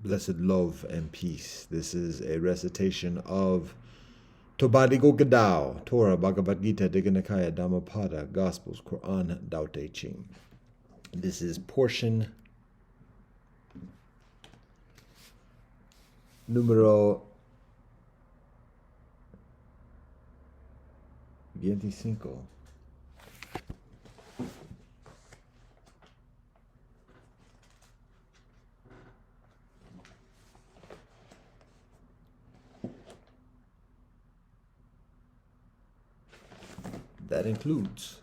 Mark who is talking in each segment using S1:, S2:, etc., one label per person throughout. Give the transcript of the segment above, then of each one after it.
S1: Blessed love and peace. This is a recitation of Tobadigo Gadao, Torah, Bhagavad Gita, Digha Nikaya, Dhammapada, Gospels, Quran, Tao Te Ching. This is portion numero 25. That includes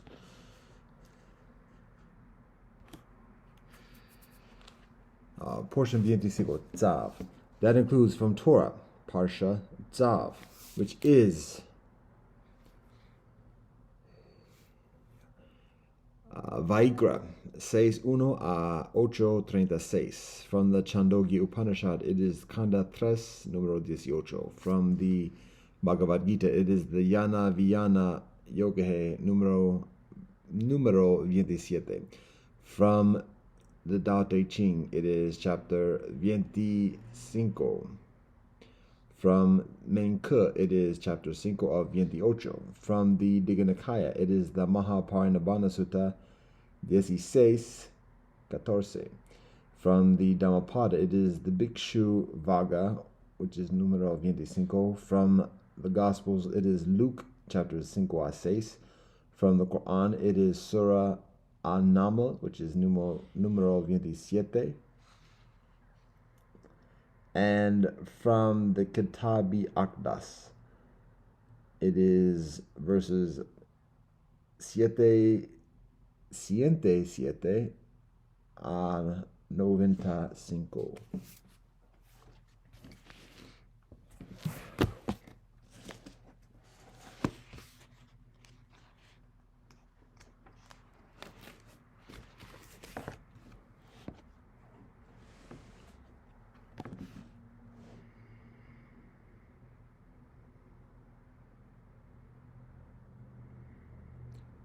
S1: portion 25, Tzav. That includes from Torah, Parsha Tzav, which is Vaikra 6:1 a 8:36. From the Chandogya Upanishad, it is Kanda 3, número 18. From the Bhagavad Gita, it is the Yana Vijnana Yoga número 27. From the Tao Te Ching, it is chapter 25. From Menke, it is chapter 5 of 28. From the Digha Nikaya, it is the Mahaparinibbana Sutta 16:14. From the Dhammapada, it is the Bhikshu Vaga, which is número 25. From the Gospels, it is Luke chapter 5 a 6. From the Quran, it is Surah An-Naml, which is número 27. And from the Kitabi Akdas, it is verses 7 a 95.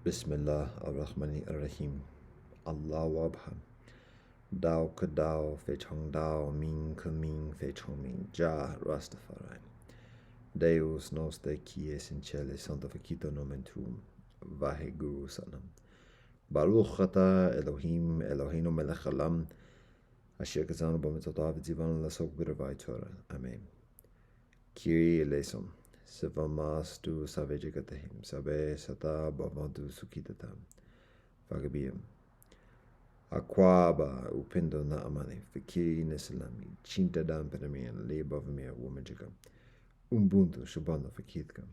S1: Bismillah ar-Rahmani ar-Rahim. Allahu Akbar. Dao ka dao, fe chong dao, ming ka ming, fe chong ming, ja Rastafari. Deus nos te quies in cele, santificato nomen tuum, vaheguru sanam. Baruch ata Elohim, Eloheinu melech haolam, asher kazanu b'mitzvotav v'tzivanu lasok b'davai Torah. Amen. Kyrie eleison. Savamastu Savejagatahim, Sabe Sata Bhavantu Sukitatam, Vagabiyam. Aquaba Upindo Naamani, Fikiri Nesalami, Chintadam Penamian, Lebavamia Womajika, Umbuntu Shabana Fakitka.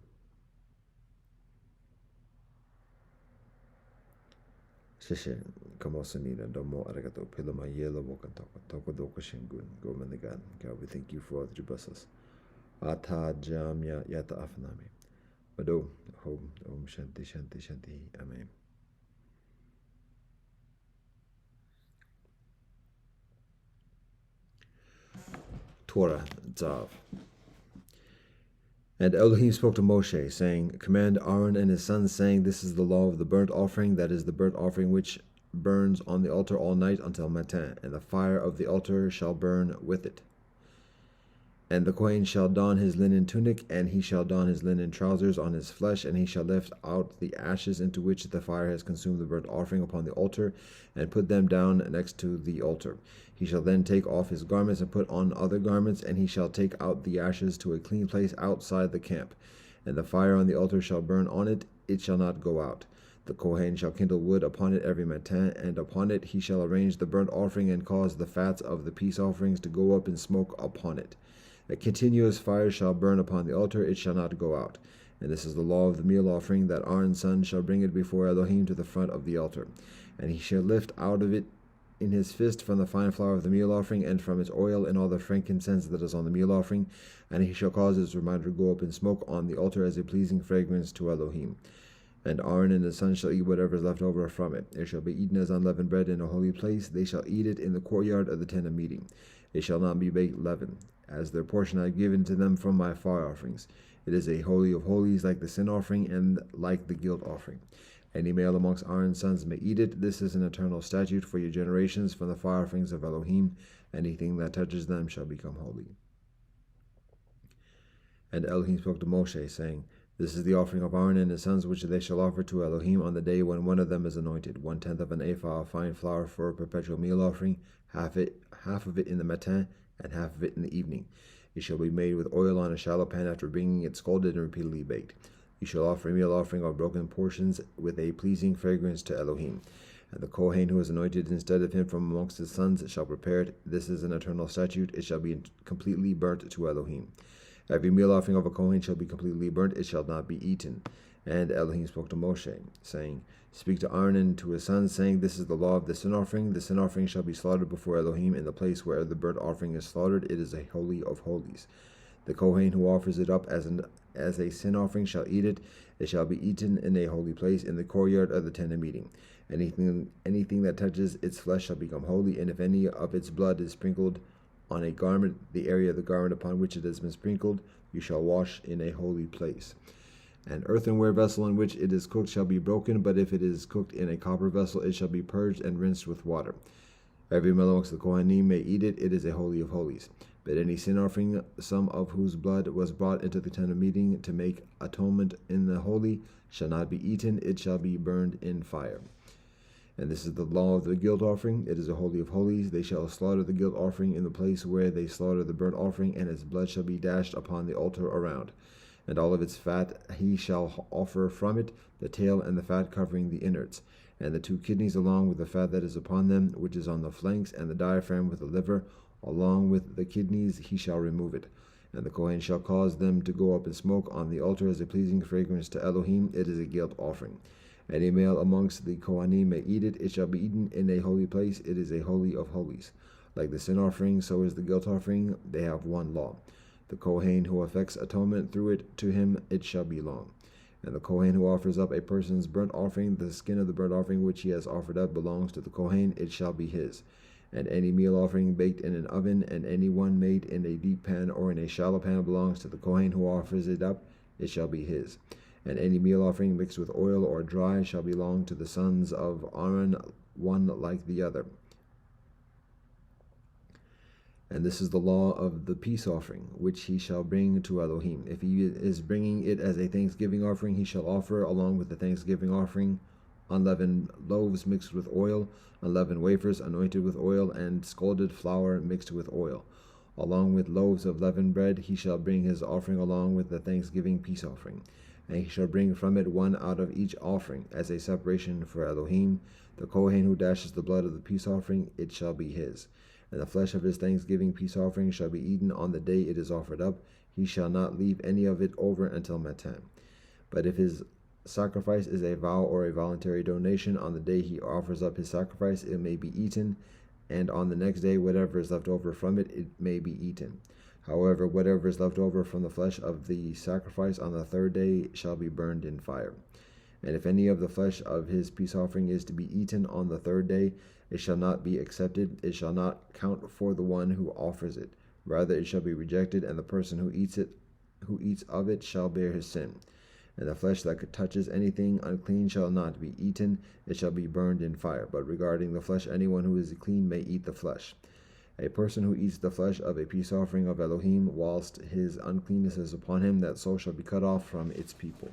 S1: Shishe, Kamosanina, Domo Arigato, Pilama Yellow Wokantoko, Tokodoka Shingun, Gomanigan. God, we thank you for all that you bless us. Ata Jamya Yata Afanami. Bado, Om Shanti Shanti Shanti. Amen. Torah, Tzav. And Elohim spoke to Moshe, saying, Command Aaron and his sons, saying, This is the law of the burnt offering, that is the burnt offering which burns on the altar all night until matin, and the fire of the altar shall burn with it. And the Kohen shall don his linen tunic, and he shall don his linen trousers on his flesh, and he shall lift out the ashes into which the fire has consumed the burnt offering upon the altar, and put them down next to the altar. He shall then take off his garments and put on other garments, and he shall take out the ashes to a clean place outside the camp. And the fire on the altar shall burn on it, it shall not go out. The Kohen shall kindle wood upon it every matin, and upon it he shall arrange the burnt offering, and cause the fats of the peace offerings to go up in smoke upon it. A continuous fire shall burn upon the altar, it shall not go out. And this is the law of the meal offering, that Aaron's son shall bring it before Elohim to the front of the altar. And he shall lift out of it in his fist from the fine flour of the meal offering, and from its oil and all the frankincense that is on the meal offering, and he shall cause its reminder to go up in smoke on the altar as a pleasing fragrance to Elohim. And Aaron and his sons shall eat whatever is left over from it. It shall be eaten as unleavened bread in a holy place. They shall eat it in the courtyard of the tent of meeting. It shall not be baked leavened. As their portion I have given to them from my fire offerings. It is a holy of holies, like the sin offering and like the guilt offering. Any male amongst Aaron's sons may eat it. This is an eternal statute for your generations from the fire offerings of Elohim. Anything that touches them shall become holy. And Elohim spoke to Moshe, saying, This is the offering of Aaron and his sons, which they shall offer to Elohim on the day when one of them is anointed. 1/10 of an ephah of fine flour for a perpetual meal offering, half of it in the matin, and half of it in the evening. It shall be made with oil on a shallow pan after bringing it scalded and repeatedly baked. You shall offer a meal offering of broken portions with a pleasing fragrance to Elohim. And the Kohen who is anointed instead of him from amongst his sons shall prepare it. This is an eternal statute. It shall be completely burnt to Elohim. Every meal offering of a Kohen shall be completely burnt. It shall not be eaten. And Elohim spoke to Moshe, saying, Speak to Aaron and to his sons, saying, This is the law of the sin offering. The sin offering shall be slaughtered before Elohim in the place where the burnt offering is slaughtered. It is a holy of holies. The Kohen who offers it up as a sin offering shall eat it. It shall be eaten in a holy place in the courtyard of the tent of meeting. Anything that touches its flesh shall become holy, and if any of its blood is sprinkled on a garment, the area of the garment upon which it has been sprinkled, you shall wash in a holy place. An earthenware vessel in which it is cooked shall be broken, but if it is cooked in a copper vessel, it shall be purged and rinsed with water. Every male amongst the Kohanim may eat it. It is a holy of holies. But any sin offering, some of whose blood was brought into the tent of meeting to make atonement in the holy, shall not be eaten. It shall be burned in fire. And this is the law of the guilt offering. It is a holy of holies. They shall slaughter the guilt offering in the place where they slaughter the burnt offering, and its blood shall be dashed upon the altar around. And all of its fat he shall offer from it, the tail and the fat covering the innards, and the 2 kidneys along with the fat that is upon them, which is on the flanks, and the diaphragm with the liver, along with the kidneys he shall remove it. And the Kohen shall cause them to go up in smoke on the altar as a pleasing fragrance to Elohim. It is a guilt offering. Any male amongst the Kohanim may eat it. It shall be eaten in a holy place. It is a holy of holies. Like the sin offering, so is the guilt offering. They have one law. The Kohen who effects atonement through it, to him it shall belong. And the Kohen who offers up a person's burnt offering, the skin of the burnt offering which he has offered up belongs to the Kohen. It shall be his. And any meal offering baked in an oven, and any one made in a deep pan or in a shallow pan belongs to the Kohen who offers it up. It shall be his. And any meal offering mixed with oil or dry shall belong to the sons of Aaron, one like the other. And this is the law of the peace offering, which he shall bring to Elohim. If he is bringing it as a thanksgiving offering, he shall offer, along with the thanksgiving offering, unleavened loaves mixed with oil, unleavened wafers anointed with oil, and scalded flour mixed with oil. Along with loaves of leavened bread, he shall bring his offering along with the thanksgiving peace offering. And he shall bring from it one out of each offering, as a separation for Elohim. The Kohen who dashes the blood of the peace offering, it shall be his. And the flesh of his thanksgiving peace offering shall be eaten on the day it is offered up. He shall not leave any of it over until Matan. But if his sacrifice is a vow or a voluntary donation, on the day he offers up his sacrifice, it may be eaten, and on the next day whatever is left over from it, it may be eaten. However, whatever is left over from the flesh of the sacrifice on the 3rd day shall be burned in fire. And if any of the flesh of his peace offering is to be eaten on the 3rd day, it shall not be accepted. It shall not count for the one who offers it. Rather, it shall be rejected, and the person who eats of it shall bear his sin. And the flesh that touches anything unclean shall not be eaten. It shall be burned in fire. But regarding the flesh, anyone who is clean may eat the flesh. A person who eats the flesh of a peace offering of Elohim, whilst his uncleanness is upon him, that soul shall be cut off from its people.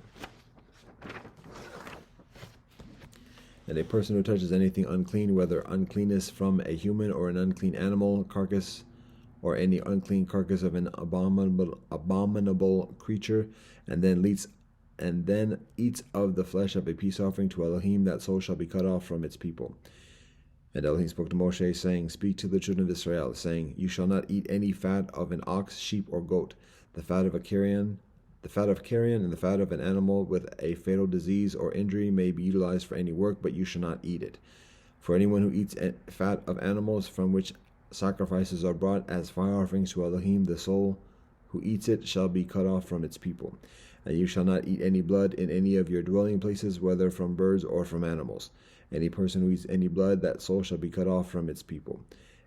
S1: And a person who touches anything unclean, whether uncleanness from a human or an unclean animal carcass, or any unclean carcass of an abominable creature, and then eats of the flesh of a peace offering to Elohim, that soul shall be cut off from its people. And Elohim spoke to Moshe, saying, Speak to the children of Israel, saying, You shall not eat any fat of an ox, sheep, or goat, the fat of carrion, and the fat of an animal with a fatal disease or injury may be utilized for any work, but you shall not eat it. For anyone who eats fat of animals from which sacrifices are brought as fire offerings to Elohim, the soul who eats it shall be cut off from its people. And you shall not eat any blood in any of your dwelling places, whether from birds or from animals. Any person who eats any blood, that soul shall be cut off from its people.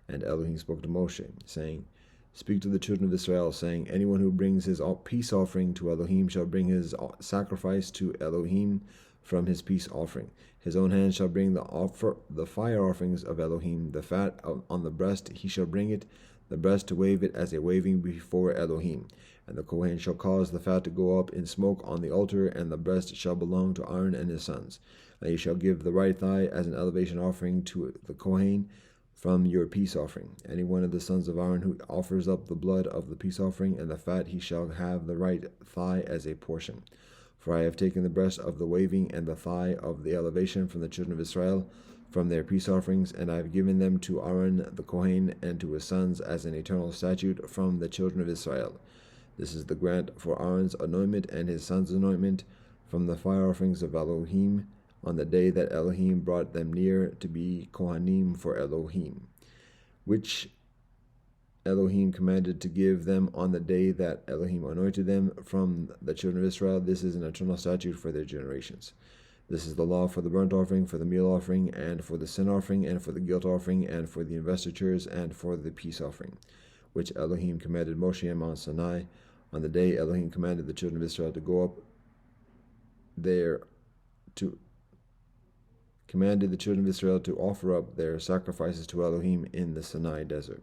S1: And Elohim spoke to Moshe, saying, Speak to the children of Israel, saying, Anyone who brings his peace offering to Elohim shall bring his sacrifice to Elohim from his peace offering. His own hand shall bring the fire offerings of Elohim, the fat on the breast, he shall bring it, the breast to wave it as a waving before Elohim. And the Kohen shall cause the fat to go up in smoke on the altar, and the breast shall belong to Aaron and his sons. And you shall give the right thigh as an elevation offering to the Kohen from your peace offering. Any one of the sons of Aaron who offers up the blood of the peace offering and the fat, he shall have the right thigh as a portion. For I have taken the breast of the waving and the thigh of the elevation from the children of Israel from their peace offerings, and I have given them to Aaron the Kohen and to his sons as an eternal statute from the children of Israel. This is the grant for Aaron's anointment and his son's anointment from the fire offerings of Elohim on the day that Elohim brought them near to be Kohanim for Elohim, which Elohim commanded to give them on the day that Elohim anointed them from the children of Israel. This is an eternal statute for their generations. This is the law for the burnt offering, for the meal offering, and for the sin offering, and for the guilt offering, and for the investitures, and for the peace offering, which Elohim commanded Moshe on Mount Sinai on the day Elohim commanded the children of Israel to go up there to commanded the children of Israel to offer up their sacrifices to Elohim in the Sinai desert.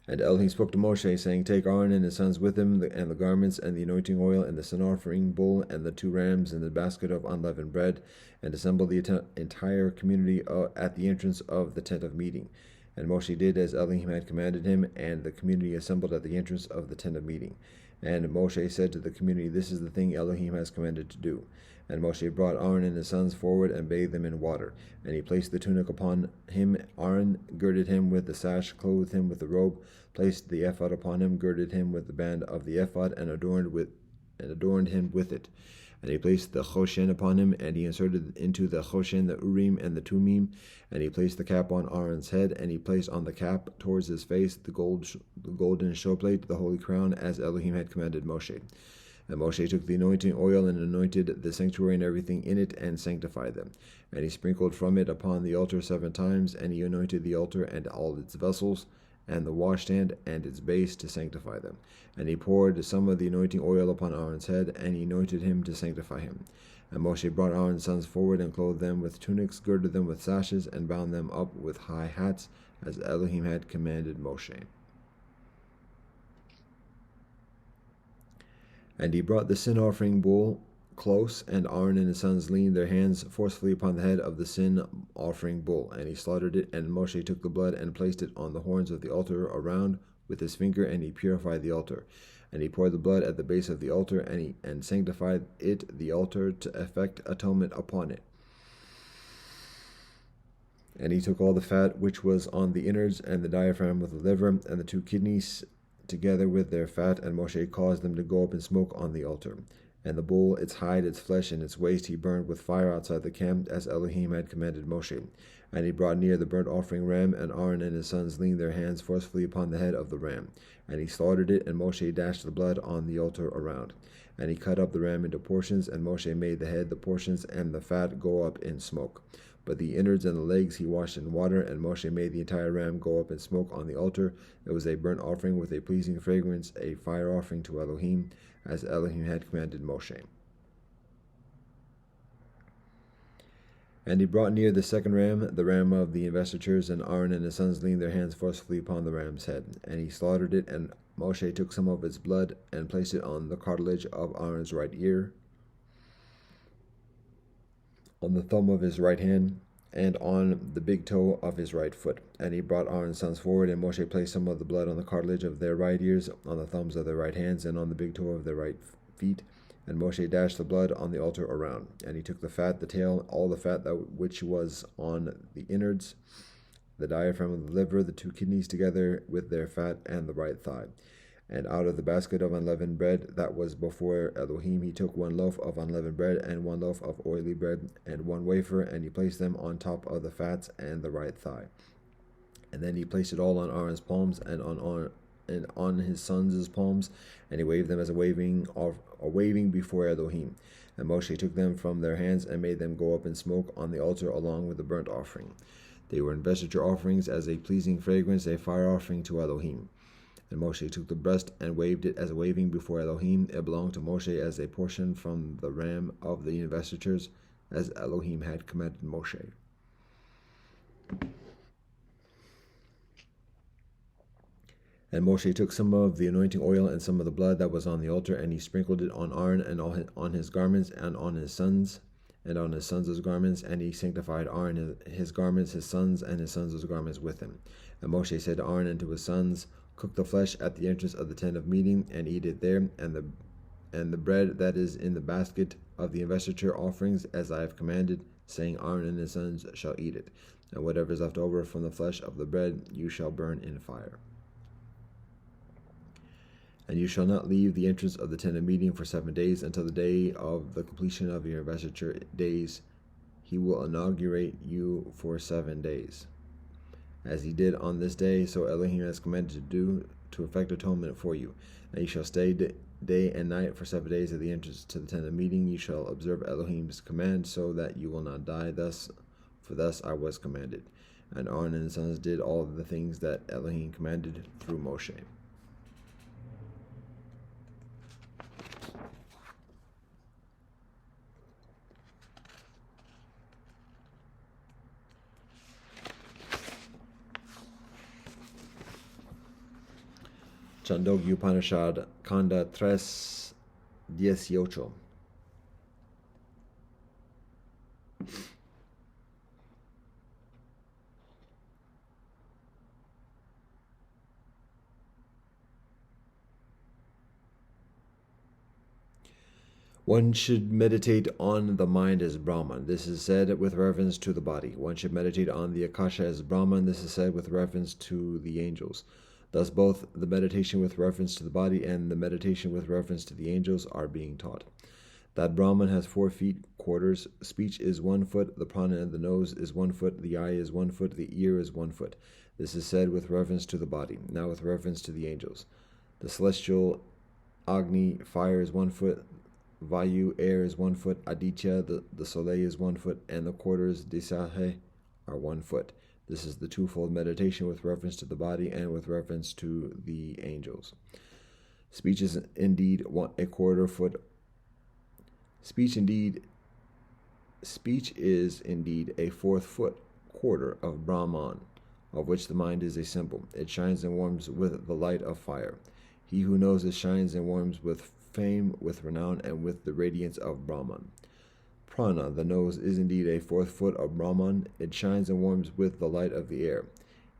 S1: And Elohim spoke to Moshe, saying, Take Aaron and his sons with him, and the garments, and the anointing oil, and the sin offering bull, and the 2 rams, and the basket of unleavened bread, and assemble the entire community at the entrance of the tent of meeting. And Moshe did as Elohim had commanded him, and the community assembled at the entrance of the tent of meeting. And Moshe said to the community, This is the thing Elohim has commanded to do. And Moshe brought Aaron and his sons forward and bathed them in water. And he placed the tunic upon him. Aaron girded him with the sash, clothed him with the robe, placed the ephod upon him, girded him with the band of the ephod, and adorned him with it. And he placed the choshen upon him, and he inserted into the choshen the urim and the tumim. And he placed the cap on Aaron's head, and he placed on the cap towards his face the golden showplate, the holy crown, as Elohim had commanded Moshe. And Moshe took the anointing oil and anointed the sanctuary and everything in it, and sanctified them. And he sprinkled from it upon the altar 7 times, and he anointed the altar and all its vessels, and the washstand and its base, to sanctify them. And he poured some of the anointing oil upon Aaron's head, and he anointed him to sanctify him. And Moshe brought Aaron's sons forward, and clothed them with tunics, girded them with sashes, and bound them up with high hats, as Elohim had commanded Moshe. And he brought the sin offering bull close, and Aaron and his sons leaned their hands forcefully upon the head of the sin offering bull, and he slaughtered it. And Moshe took the blood and placed it on the horns of the altar around with his finger, and he purified the altar. And he poured the blood at the base of the altar, and sanctified it, the altar, to effect atonement upon it. And he took all the fat which was on the innards, and the diaphragm with the liver, and the 2 kidneys together with their fat, and Moshe caused them to go up in smoke on the altar. And the bull, its hide, its flesh, and its waist he burned with fire outside the camp, as Elohim had commanded Moshe. And he brought near the burnt offering ram, and Aaron and his sons leaned their hands forcefully upon the head of the ram. And he slaughtered it, and Moshe dashed the blood on the altar around. And he cut up the ram into portions, and Moshe made the head, the portions, and the fat go up in smoke. But the innards and the legs he washed in water, and Moshe made the entire ram go up in smoke on the altar. It was a burnt offering with a pleasing fragrance, a fire offering to Elohim, as Elohim had commanded Moshe. And he brought near the 2nd ram, the ram of the investitures, and Aaron and his sons leaned their hands forcefully upon the ram's head. And he slaughtered it, and Moshe took some of its blood, and placed it on the cartilage of Aaron's right ear, on the thumb of his right hand, and on the big toe of his right foot. And he brought Aaron's sons forward, and Moshe placed some of the blood on the cartilage of their right ears, on the thumbs of their right hands, and on the big toe of their right feet. And Moshe dashed the blood on the altar around. And he took the fat, the tail, all the fat which was on the innards, the diaphragm of the liver, the 2 kidneys together with their fat, and the right thigh. And out of the basket of unleavened bread that was before Elohim, he took 1 loaf of unleavened bread, and 1 loaf of oily bread, and 1 wafer, and he placed them on top of the fats and the right thigh. And then he placed it all on Aaron's palms, and on his sons' palms, and he waved them as a waving before Elohim. And Moshe took them from their hands, and made them go up in smoke on the altar along with the burnt offering. They were investiture offerings as a pleasing fragrance, a fire offering to Elohim. And Moshe took the breast and waved it as a waving before Elohim. It belonged to Moshe as a portion from the ram of the investitures, as Elohim had commanded Moshe. And Moshe took some of the anointing oil and some of the blood that was on the altar, and he sprinkled it on Aaron and on his garments and on his sons and on his sons' garments, and he sanctified Aaron his garments, his sons and his sons' garments with him. And Moshe said to Aaron and to his sons, cook the flesh at the entrance of the tent of meeting, and eat it there, and the bread that is in the basket of the investiture offerings, as I have commanded, saying, Aaron and his sons shall eat it. And whatever is left over from the flesh of the bread you shall burn in fire. And you shall not leave the entrance of the tent of meeting for 7 days, until the day of the completion of your investiture days. He will inaugurate you for 7 days. As he did on this day, so Elohim has commanded to do, to effect atonement for you. And you shall stay day and night for 7 days at the entrance to the tent of meeting. You shall observe Elohim's command, so that you will not die. For thus I was commanded. And Aaron and his sons did all of the things that Elohim commanded through Moshe. Chandogya Upanishad, Kanda 3:18. One should meditate on the mind as Brahman. This is said with reference to the body. One should meditate on the Akasha as Brahman. This is said with reference to the angels. Thus both the meditation with reference to the body and the meditation with reference to the angels are being taught. That Brahman has 4 feet, quarters, speech is 1 foot, the prana and the nose is 1 foot, the eye is 1 foot, the ear is 1 foot. This is said with reference to the body. Now with reference to the angels. The celestial Agni, fire is 1 foot, Vayu, air is 1 foot, Aditya, the soleil is 1 foot, and the quarters, Disahe, are 1 foot. This is the twofold meditation with reference to the body and with reference to the angels. Speech is indeed a quarter foot. Speech is indeed a 4th foot quarter of Brahman, of which the mind is a symbol. It shines and warms with the light of fire. He who knows it shines and warms with fame, with renown, and with the radiance of Brahman. Prana, the nose, is indeed a 4th foot of Brahman. It shines and warms with the light of the air.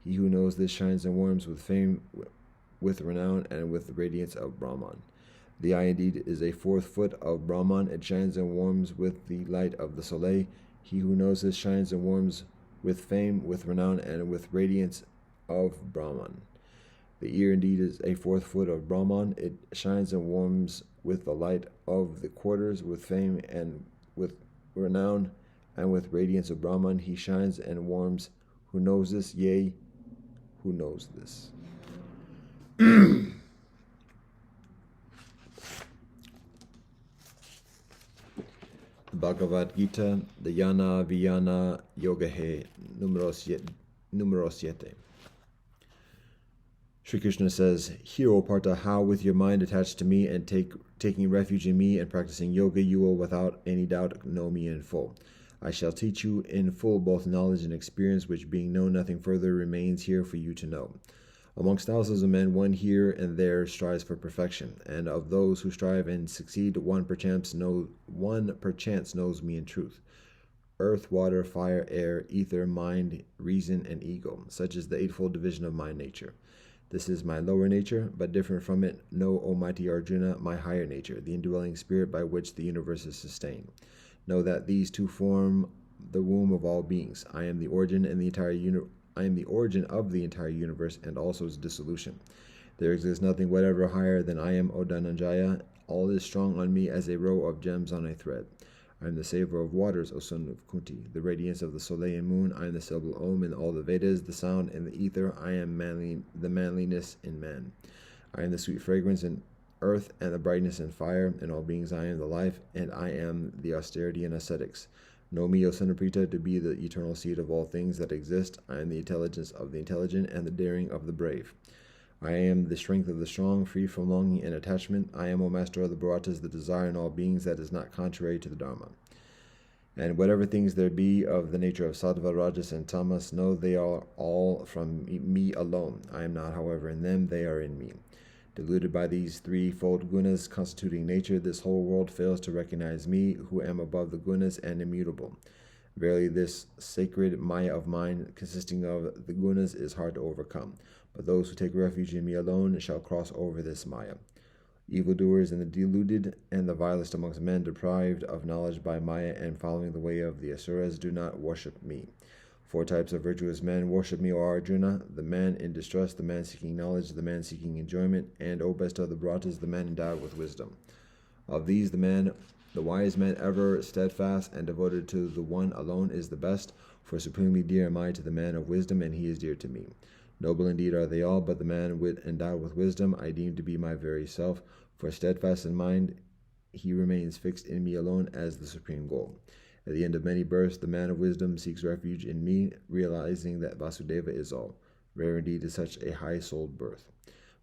S1: He who knows this shines and warms with fame, with renown, and with the radiance of Brahman. The eye indeed is a 4th foot of Brahman. It shines and warms with the light of the soleil. He who knows this shines and warms with fame, with renown, and with radiance of Brahman. The ear indeed is a 4th foot of Brahman. It shines and warms with the light of the quarters, with fame and with renown, and with radiance of Brahman. He shines and warms. Who knows this? Yea, who knows this? Bhagavad Gita, the Yana Vijnana Yogahe, numero 7. Sri Krishna says, Hear, O Partha, how with your mind attached to me and taking refuge in me and practicing yoga, you will without any doubt know me in full. I shall teach you in full both knowledge and experience, which being known, nothing further remains here for you to know. Amongst thousands of men, one here and there strives for perfection, and of those who strive and succeed, one perchance knows me in truth. Earth, water, fire, air, ether, mind, reason, and ego. Such is the eightfold division of my nature. This is my lower nature, but different from it, know, O mighty Arjuna, my higher nature, the indwelling spirit by which the universe is sustained. Know that these two form the womb of all beings. I am the origin of the entire universe and also its dissolution. There exists nothing whatever higher than I am, O Dhananjaya. All is strong on me as a row of gems on a thread. I am the savor of waters, O son of Kunti, the radiance of the soleil and moon. I am the syllable Om in all the Vedas, the sound in the ether. I am the manliness in man. I am the sweet fragrance in earth and the brightness in fire. In all beings I am the life, and I am the austerity in ascetics. Know me, O son of Prita, to be the eternal seed of all things that exist. I am the intelligence of the intelligent and the daring of the brave. I am the strength of the strong, free from longing and attachment. I am, O Master of the Bharatas, the desire in all beings that is not contrary to the Dharma. And whatever things there be of the nature of Sattva, Rajas, and Tamas, know they are all from me alone. I am not, however, in them, they are in me. Deluded by these threefold gunas constituting nature, this whole world fails to recognize me, who am above the gunas and immutable. Verily, this sacred Maya of mine, consisting of the gunas, is hard to overcome. But those who take refuge in me alone shall cross over this Maya. Evildoers and the deluded and the vilest amongst men, deprived of knowledge by Maya and following the way of the Asuras, do not worship me. 4 types of virtuous men worship me, O Arjuna: the man in distress, the man seeking knowledge, the man seeking enjoyment, and, O best of the Bharatas, the man endowed with wisdom. Of these, the wise man, ever steadfast and devoted to the one alone, is the best, for supremely dear am I to the man of wisdom, and he is dear to me. Noble indeed are they all, but the man endowed with wisdom I deem to be my very self, for steadfast in mind he remains fixed in me alone as the supreme goal. At the end of many births, the man of wisdom seeks refuge in me, realizing that Vasudeva is all. Rare indeed is such a high-souled birth.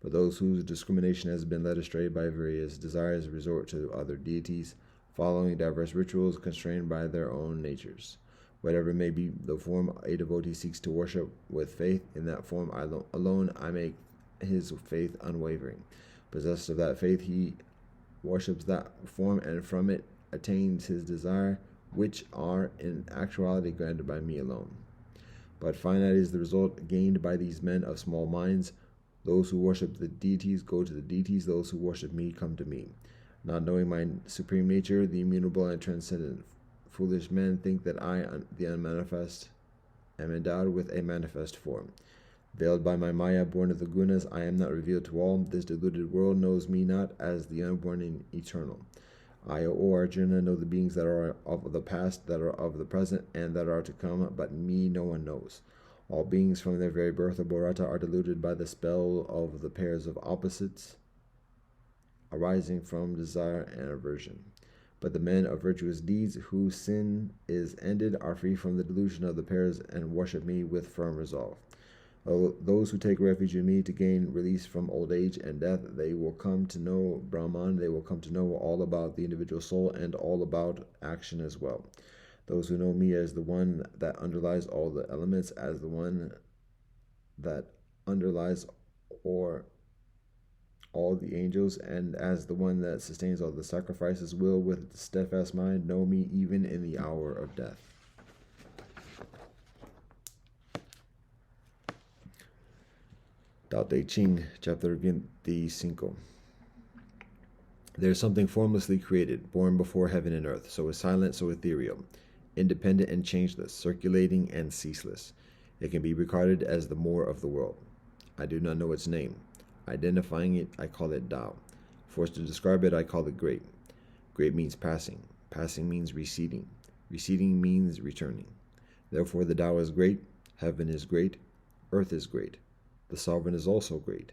S1: But those whose discrimination has been led astray by various desires resort to other deities, following diverse rituals constrained by their own natures. Whatever may be the form a devotee seeks to worship with faith, in that form alone I make his faith unwavering. Possessed of that faith, he worships that form, and from it attains his desire, which are in actuality granted by me alone. But finite is the result gained by these men of small minds. Those who worship the deities go to the deities, those who worship me come to me. Not knowing my supreme nature, the immutable and transcendent, foolish men think that I, the unmanifest, am endowed with a manifest form. Veiled by my Maya, born of the gunas, I am not revealed to all. This deluded world knows me not as the unborn and eternal. I, O Arjuna, know the beings that are of the past, that are of the present, and that are to come, but me no one knows. All beings from their very birth of Bharata are deluded by the spell of the pairs of opposites, arising from desire and aversion. But the men of virtuous deeds, whose sin is ended, are free from the delusion of the pairs and worship me with firm resolve. Those who take refuge in me to gain release from old age and death, they will come to know Brahman, they will come to know all about the individual soul and all about action as well. Those who know me as the one that underlies all the elements, as the one that underlies or all the angels, and as the one that sustains all the sacrifices, will with steadfast mind know me even in the hour of death. Tao Te Ching, chapter 25. There is something formlessly created, born before heaven and earth, so is silent, so ethereal, independent and changeless, circulating and ceaseless. It can be regarded as the more of the world. I do not know its name. Identifying it, I call it Tao. Forced to describe it, I call it great. Great means passing. Passing means receding. Receding means returning. Therefore the Tao is great, heaven is great, earth is great. The sovereign is also great.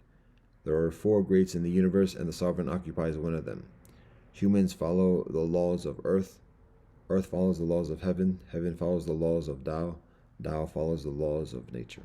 S1: There are 4 greats in the universe, and the sovereign occupies one of them. Humans follow the laws of earth. Earth follows the laws of heaven. Heaven follows the laws of Tao. Tao follows the laws of nature.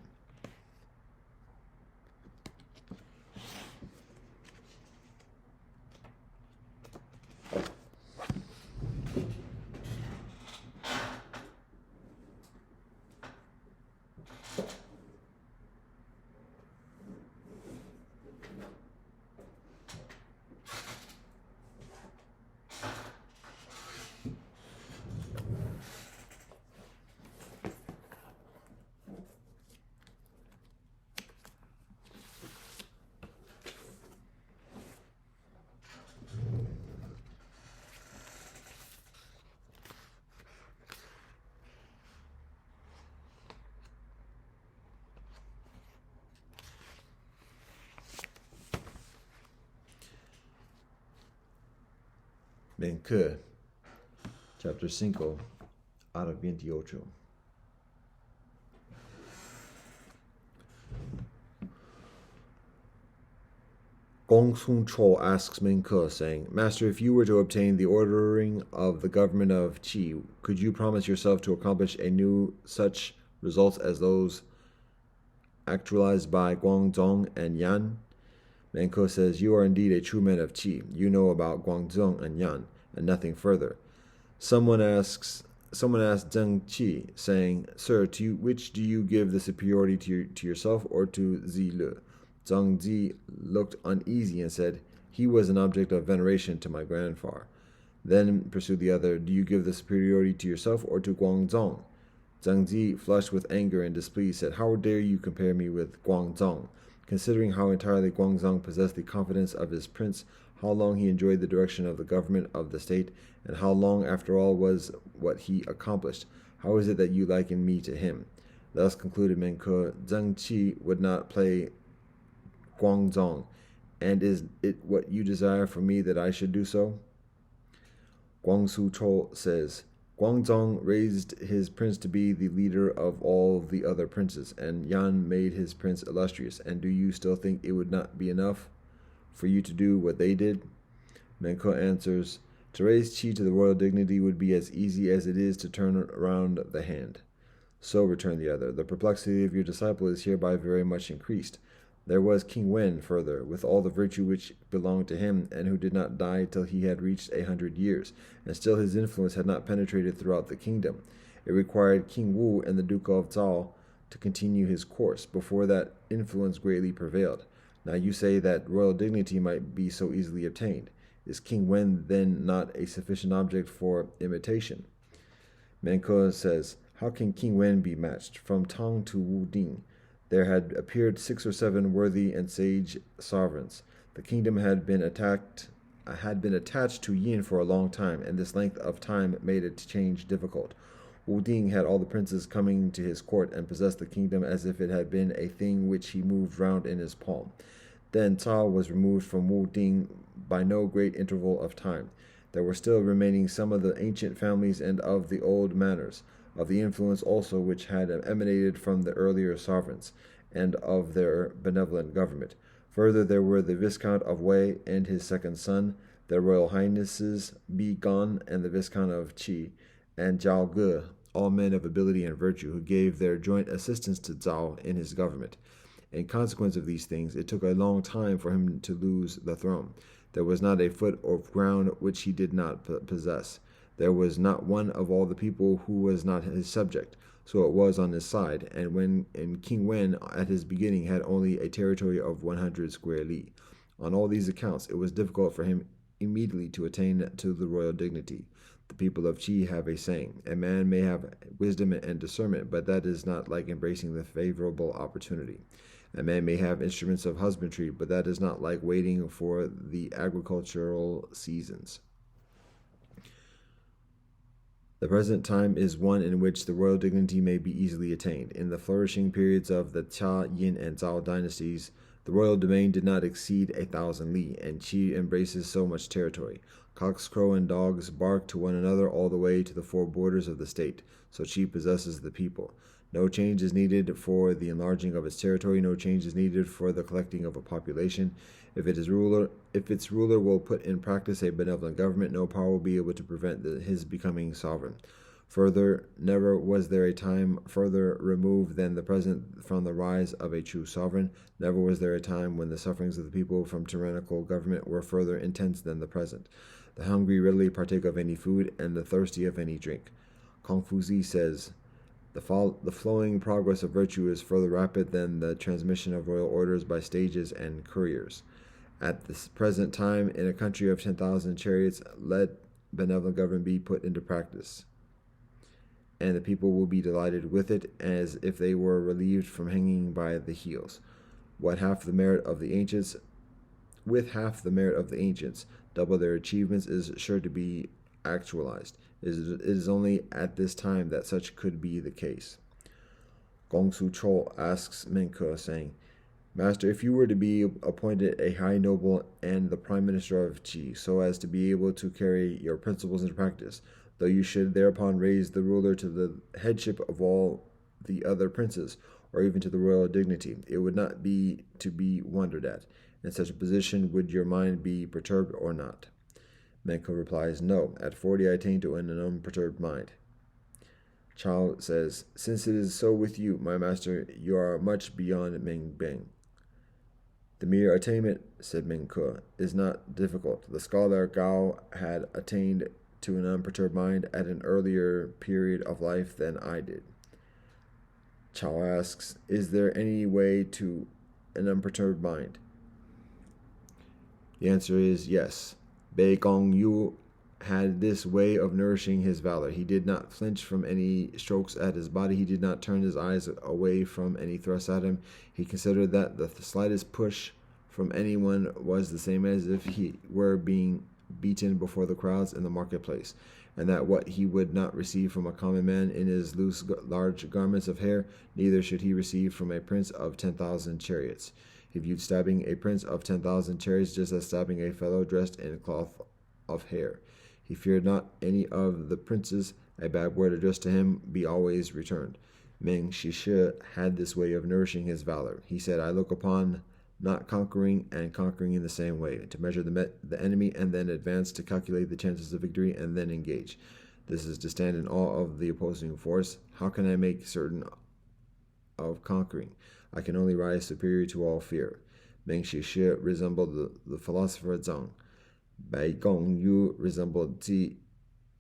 S1: Menke, chapter 5, out of 28. Gong Sun Cho asks Menke, saying, Master, if you were to obtain the ordering of the government of Qi, could you promise yourself to accomplish such results as those actualized by Guangzong and Yan? Manko says, "You are indeed a true man of Qi. You know about Guangzhong and Yan, and nothing further." Someone asks, Someone asked Zheng Qi, saying, "Sir, which do you give the superiority to yourself or to Zilu?" Zhang Ji looked uneasy and said, "He was an object of veneration to my grandfather." Then pursued the other, "Do you give the superiority to yourself or to Guangzhong?" Zhang Ji, flushed with anger and displeased, said, "How dare you compare me with Guangzhong? Considering how entirely Guangzhong possessed the confidence of his prince, how long he enjoyed the direction of the government of the state, and how long, after all, was what he accomplished, how is it that you liken me to him?" Thus concluded Menke, "Zheng Qi would not play Guangzhong, and is it what you desire from me that I should do so?" Guangsu Chou says, "Guangzhong raised his prince to be the leader of all the other princes, and Yan made his prince illustrious. And do you still think it would not be enough for you to do what they did?" Menko answers, "To raise Qi to the royal dignity would be as easy as it is to turn around the hand." "So," returned the other, "the perplexity of your disciple is hereby very much increased. There was King Wen, further, with all the virtue which belonged to him, and who did not die till he had reached 100 years, and still his influence had not penetrated throughout the kingdom. It required King Wu and the Duke of Tzav to continue his course, before that influence greatly prevailed. Now you say that royal dignity might be so easily obtained. Is King Wen then not a sufficient object for imitation?" Menko says, "How can King Wen be matched? From Tang to Wu Ding, there had appeared 6 or 7 worthy and sage sovereigns. The kingdom had been attached to Yin for a long time, and this length of time made its change difficult. Wu Ding had all the princes coming to his court, and possessed the kingdom as if it had been a thing which he moved round in his palm. Then Cao was removed from Wu Ding by no great interval of time. There were still remaining some of the ancient families and of the old manners, of the influence also which had emanated from the earlier sovereigns, and of their benevolent government. Further, there were the Viscount of Wei and his second son, their royal highnesses Bi Gan and the Viscount of Qi, and Zhao Ge, all men of ability and virtue, who gave their joint assistance to Zhao in his government. In consequence of these things, it took a long time for him to lose the throne. There was not a foot of ground which he did not possess. There was not one of all the people who was not his subject. So it was on his side, and King Wen at his beginning had only a territory of 100 square li. On all these accounts, it was difficult for him immediately to attain to the royal dignity. The people of Qi have a saying, 'A man may have wisdom and discernment, but that is not like embracing the favorable opportunity. A man may have instruments of husbandry, but that is not like waiting for the agricultural seasons.' The present time is one in which the royal dignity may be easily attained. In the flourishing periods of the Xia, Yin, and Zhao dynasties, the royal domain did not exceed 1,000 li, and Qi embraces so much territory. Cocks crow and dogs bark to one another all the way to the 4 borders of the state, so Qi possesses the people. No change is needed for the enlarging of its territory, no change is needed for the collecting of a population. If its ruler will put in practice a benevolent government, no power will be able to prevent his becoming sovereign. Further, never was there a time further removed than the present from the rise of a true sovereign. Never was there a time when the sufferings of the people from tyrannical government were further intense than the present. The hungry readily partake of any food, and the thirsty of any drink. Confucius says, the flowing progress of virtue is further rapid than the transmission of royal orders by stages and couriers. At this present time, in a country of 10,000 chariots, let benevolent government be put into practice, and the people will be delighted with it, as if they were relieved from hanging by the heels. With half the merit of the ancients, double their achievements is sure to be actualized. It is only at this time that such could be the case." Gongsu Chou asks Menke, saying, "Master, if you were to be appointed a high noble and the prime minister of Qi, so as to be able to carry your principles into practice, though you should thereupon raise the ruler to the headship of all the other princes, or even to the royal dignity, it would not be to be wondered at. In such a position, would your mind be perturbed or not?" Menko replies, "No, at 40 I attain to an unperturbed mind." Chao says, "Since it is so with you, my master, you are much beyond Ming Beng." The mere attainment, said Mingke, is not difficult. The scholar Gao had attained to an unperturbed mind at an earlier period of life than I did. Chao asks, is there any way to an unperturbed mind? The answer is yes. Bei Gong Yu had this way of nourishing his valor. He did not flinch from any strokes at his body. He did not turn his eyes away from any thrusts at him. He considered that the slightest push from anyone was the same as if he were being beaten before the crowds in the marketplace, and that what he would not receive from a common man in his loose, large garments of hair, neither should he receive from a prince of 10,000 chariots. He viewed stabbing a prince of 10,000 chariots just as stabbing a fellow dressed in cloth of hair. He feared not any of the princes. A bad word addressed to him be always returned. Meng Shishi had this way of nourishing his valor. He said, I look upon not conquering and conquering in the same way, to measure the enemy and then advance, to calculate the chances of victory and then engage. This is to stand in awe of the opposing force. How can I make certain of conquering? I can only rise superior to all fear. Meng Shishi resembled the philosopher Zhang. Bai Gong Yu resembled Zi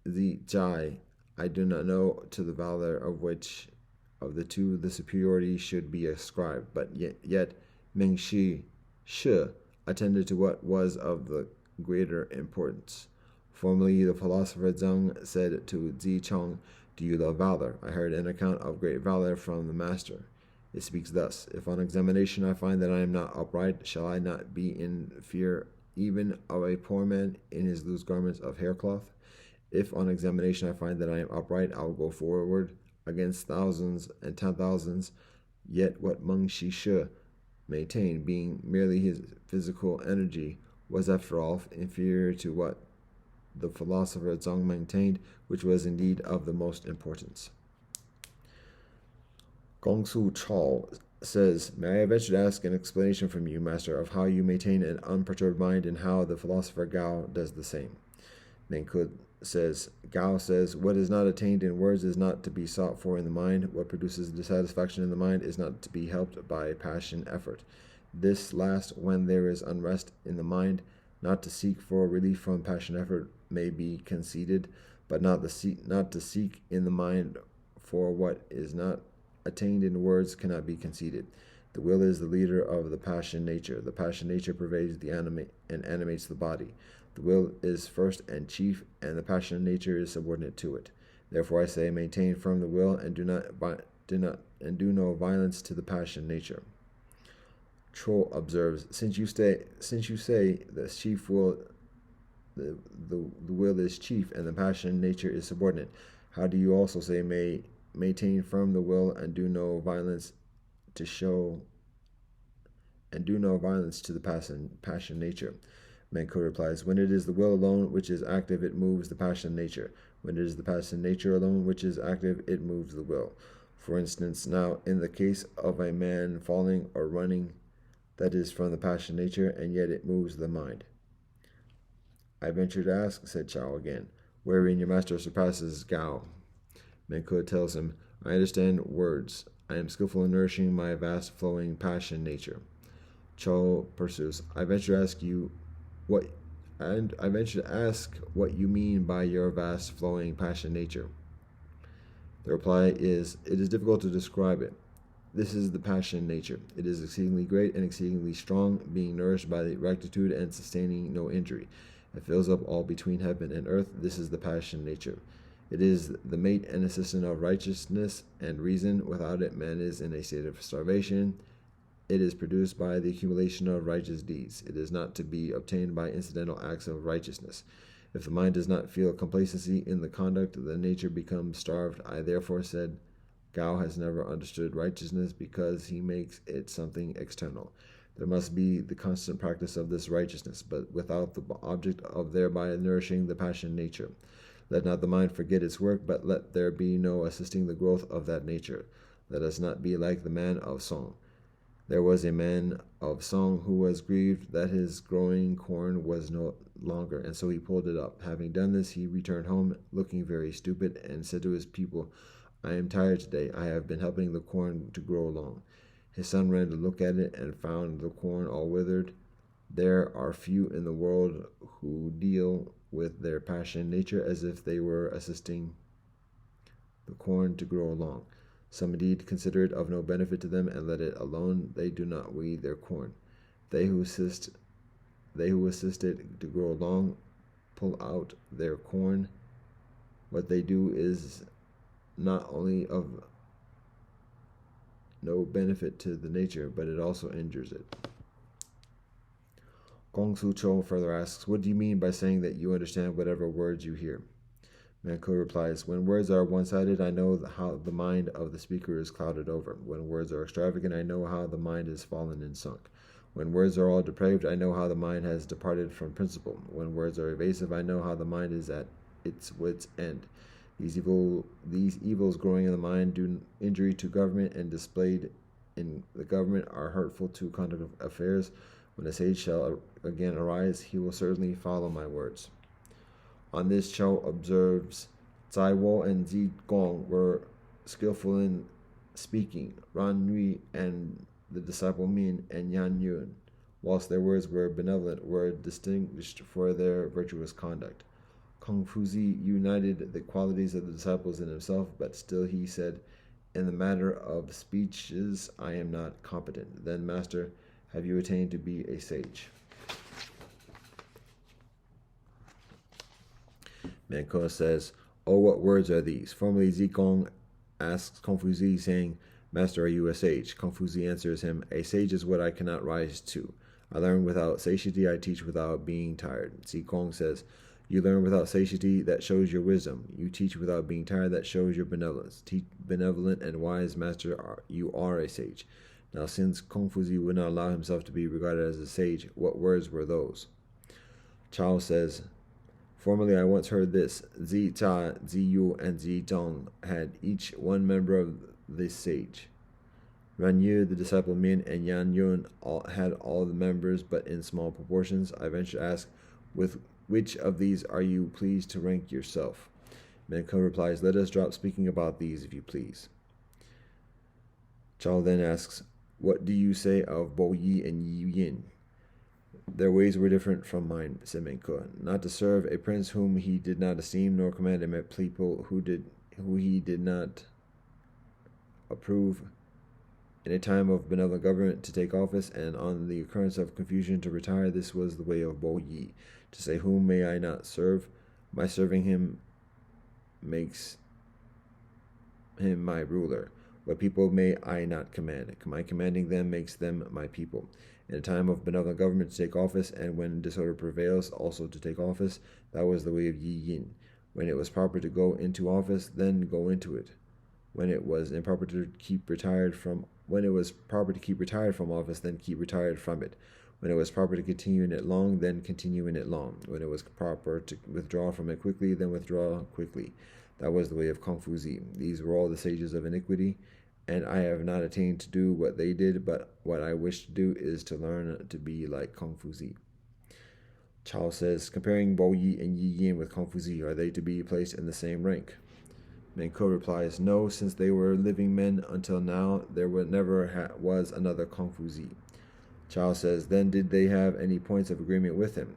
S1: Zhai. I do not know to the valor of which of the two the superiority should be ascribed, but yet Meng Shi attended to what was of the greater importance. Formerly, the philosopher Zhang said to Zi Chong, do you love valor? I heard an account of great valor from the master. It speaks thus, if on examination I find that I am not upright, shall I not be in fear even of a poor man in his loose garments of haircloth? If on examination I find that I am upright, I will go forward against thousands and 10,000s. Yet what Meng Shi maintained, being merely his physical energy, was after all inferior to what the philosopher Zhang maintained, which was indeed of the most importance. Gongsu Chao says, may I venture to ask an explanation from you, master, of how you maintain an unperturbed mind and how the philosopher Gao does the same? Mengke says, Gao says, what is not attained in words is not to be sought for in the mind. What produces dissatisfaction in the mind is not to be helped by passion effort. This last, when there is unrest in the mind, not to seek for relief from passion effort may be conceded, but not to seek in the mind for what is not attained in words cannot be conceded. The will is the leader of the passion nature. The passion nature pervades the and animates the body. The will is first and chief, and the passion nature is subordinate to it. Therefore, I say, maintain firm the will, and do no violence to the passion nature. Cho observes, since you say the chief will, the will is chief, and the passion nature is subordinate, how do you also say maintain firm the will and do no violence to the passion nature? Menko replies, when it is the will alone which is active, it moves the passion nature. When it is the passion nature alone which is active, it moves the will. For instance, now, in the case of a man falling or running, that is from the passion nature, and yet it moves the mind. I venture to ask, said Chao again, wherein your master surpasses Gao. Menko tells him, I understand words. I am skillful in nourishing my vast flowing passion nature. Chao pursues, I venture to ask what you mean by your vast flowing passion nature. The reply is, it is difficult to describe it. This is the passion nature. It is exceedingly great and exceedingly strong, being nourished by the rectitude and sustaining no injury. It fills up all between heaven and earth. This is the passion nature. It is the mate and assistant of righteousness and reason. Without it, man is in a state of starvation. It is produced by the accumulation of righteous deeds. It is not to be obtained by incidental acts of righteousness. If the mind does not feel complacency in the conduct, the nature becomes starved. I therefore said, Gao has never understood righteousness because he makes it something external. There must be the constant practice of this righteousness, but without the object of thereby nourishing the passion nature. Let not the mind forget its work, but let there be no assisting the growth of that nature. Let us not be like the man of song. There was a man of song who was grieved that his growing corn was no longer, and so he pulled it up. Having done this, he returned home, looking very stupid, and said to his people, I am tired today. I have been helping the corn to grow along. His son ran to look at it and found the corn all withered. There are few in the world who deal with their passion in nature as if they were assisting the corn to grow along. Some indeed consider it of no benefit to them and let it alone. They do not weed their corn. They who assist it to grow along pull out their corn. What they do is not only of no benefit to the nature, but it also injures it. Gong Su Cho further asks, what do you mean by saying that you understand whatever words you hear? Manko replies, when words are one-sided, I know how the mind of the speaker is clouded over. When words are extravagant, I know how the mind is fallen and sunk. When words are all depraved, I know how the mind has departed from principle. When words are evasive, I know how the mind is at its wit's end. These evils growing in the mind do injury to government and displayed in the government are hurtful to conduct of affairs. When a sage shall again arise, he will certainly follow my words. On this, Chou observes, Zai Wo and Zi Gong were skillful in speaking. Ran Nui and the disciple Min and Yan Yun, whilst their words were benevolent, were distinguished for their virtuous conduct. Kong Fuzi united the qualities of the disciples in himself, but still he said, in the matter of speeches, I am not competent. Then, Master, have you attained to be a sage? Manko says, oh, what words are these? Formerly, Zikong asks Confuzi, saying, Master, are you a sage? Confuzi answers him, a sage is what I cannot rise to. I learn without satiety, I teach without being tired. Zikong says, you learn without satiety, that shows your wisdom. You teach without being tired, that shows your benevolence. Benevolent and wise, Master, you are a sage. Now, since Confuzi would not allow himself to be regarded as a sage, what words were those? Chao says, formerly, I once heard this. Zi Ta, Zi Yu, and Zi Zhong had each one member of this sage. Ran Yu, the disciple Min, and Yan Yun had all the members, but in small proportions. I venture to ask, with which of these are you pleased to rank yourself? Manko replies, let us drop speaking about these, if you please. Chao then asks, what do you say of Bo Yi and Yi Yin? Their ways were different from mine, said Manko. Not to serve a prince whom he did not esteem, nor command him at people who he did not approve. In a time of benevolent government, to take office, and on the occurrence of confusion to retire. This was the way of Bo Yi. To say, whom may I not serve? My serving him makes him my ruler. What people may I not command? My commanding them makes them my people. In a time of benevolent government, to take office, and when disorder prevails, also to take office. That was the way of Yi Yin. When it was proper to go into office, then go into it. When it was improper to keep retired from office, then keep retired from it. When it was proper to continue in it long, then continue in it long. When it was proper to withdraw from it quickly, then withdraw quickly. That was the way of Confuzi. These were all the sages of iniquity, and I have not attained to do what they did, but what I wish to do is to learn to be like Confuzi. Chao says, comparing Bo Yi and Yi Yin with Confuzi, are they to be placed in the same rank? Manko replies, no, since they were living men until now, there never was another Confuzi. Chao says, then did they have any points of agreement with him?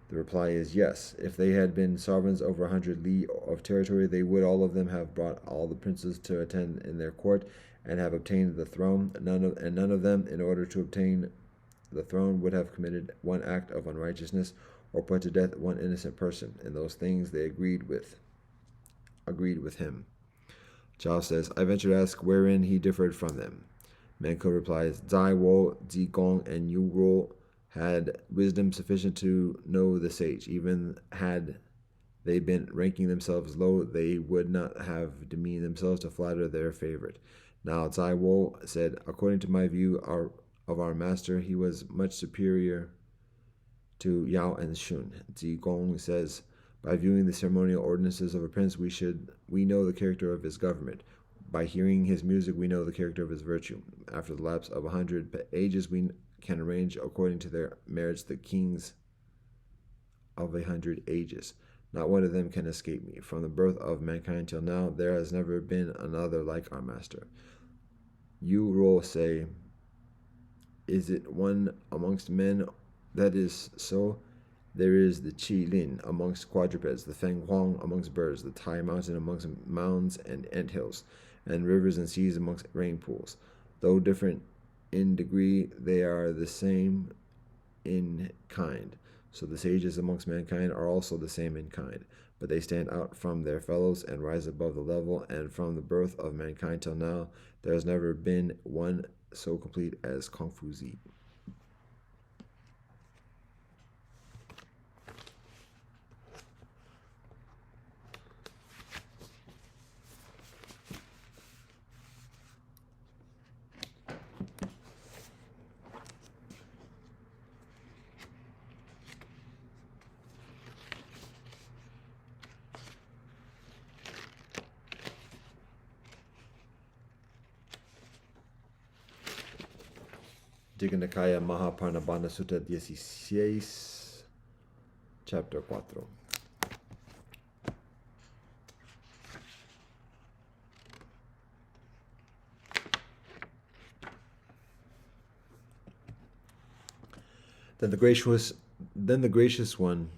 S1: The reply is yes. If they had been sovereigns over 100 li of territory, they would all of them have brought all the princes to attend in their court and have obtained the throne. None of them, in order to obtain the throne, would have committed one act of unrighteousness or put to death one innocent person. In those things they agreed with him. Chao says, I venture to ask wherein he differed from them. Manko replies, Zai Wo, Zi Gong, and Yu Ro had wisdom sufficient to know the sage. Even had they been ranking themselves low, they would not have demeaned themselves to flatter their favorite. Now Zai Wo said, according to my view of our master, he was much superior to Yao and Shun. Zi Gong says, by viewing the ceremonial ordinances of a prince, we know the character of his government. By hearing his music, we know the character of his virtue. After the lapse of 100 ages, we can arrange according to their merits the kings of 100 ages. Not one of them can escape me. From the birth of mankind till now, there has never been another like our master. Yu Ro say, Is it one amongst men that is so? There is the Qi Lin amongst quadrupeds, the Feng Huang amongst birds, the Tai Mountain amongst mounds and ant hills, and rivers and seas amongst rain pools. Though different in degree, they are the same in kind. So the sages amongst mankind are also the same in kind, but they stand out from their fellows and rise above the level, and from the birth of mankind till now, there has never been one so complete as Confuzi. Digha Nikaya Mahaparinibbana Sutta 16, Chapter 4. Then the gracious one,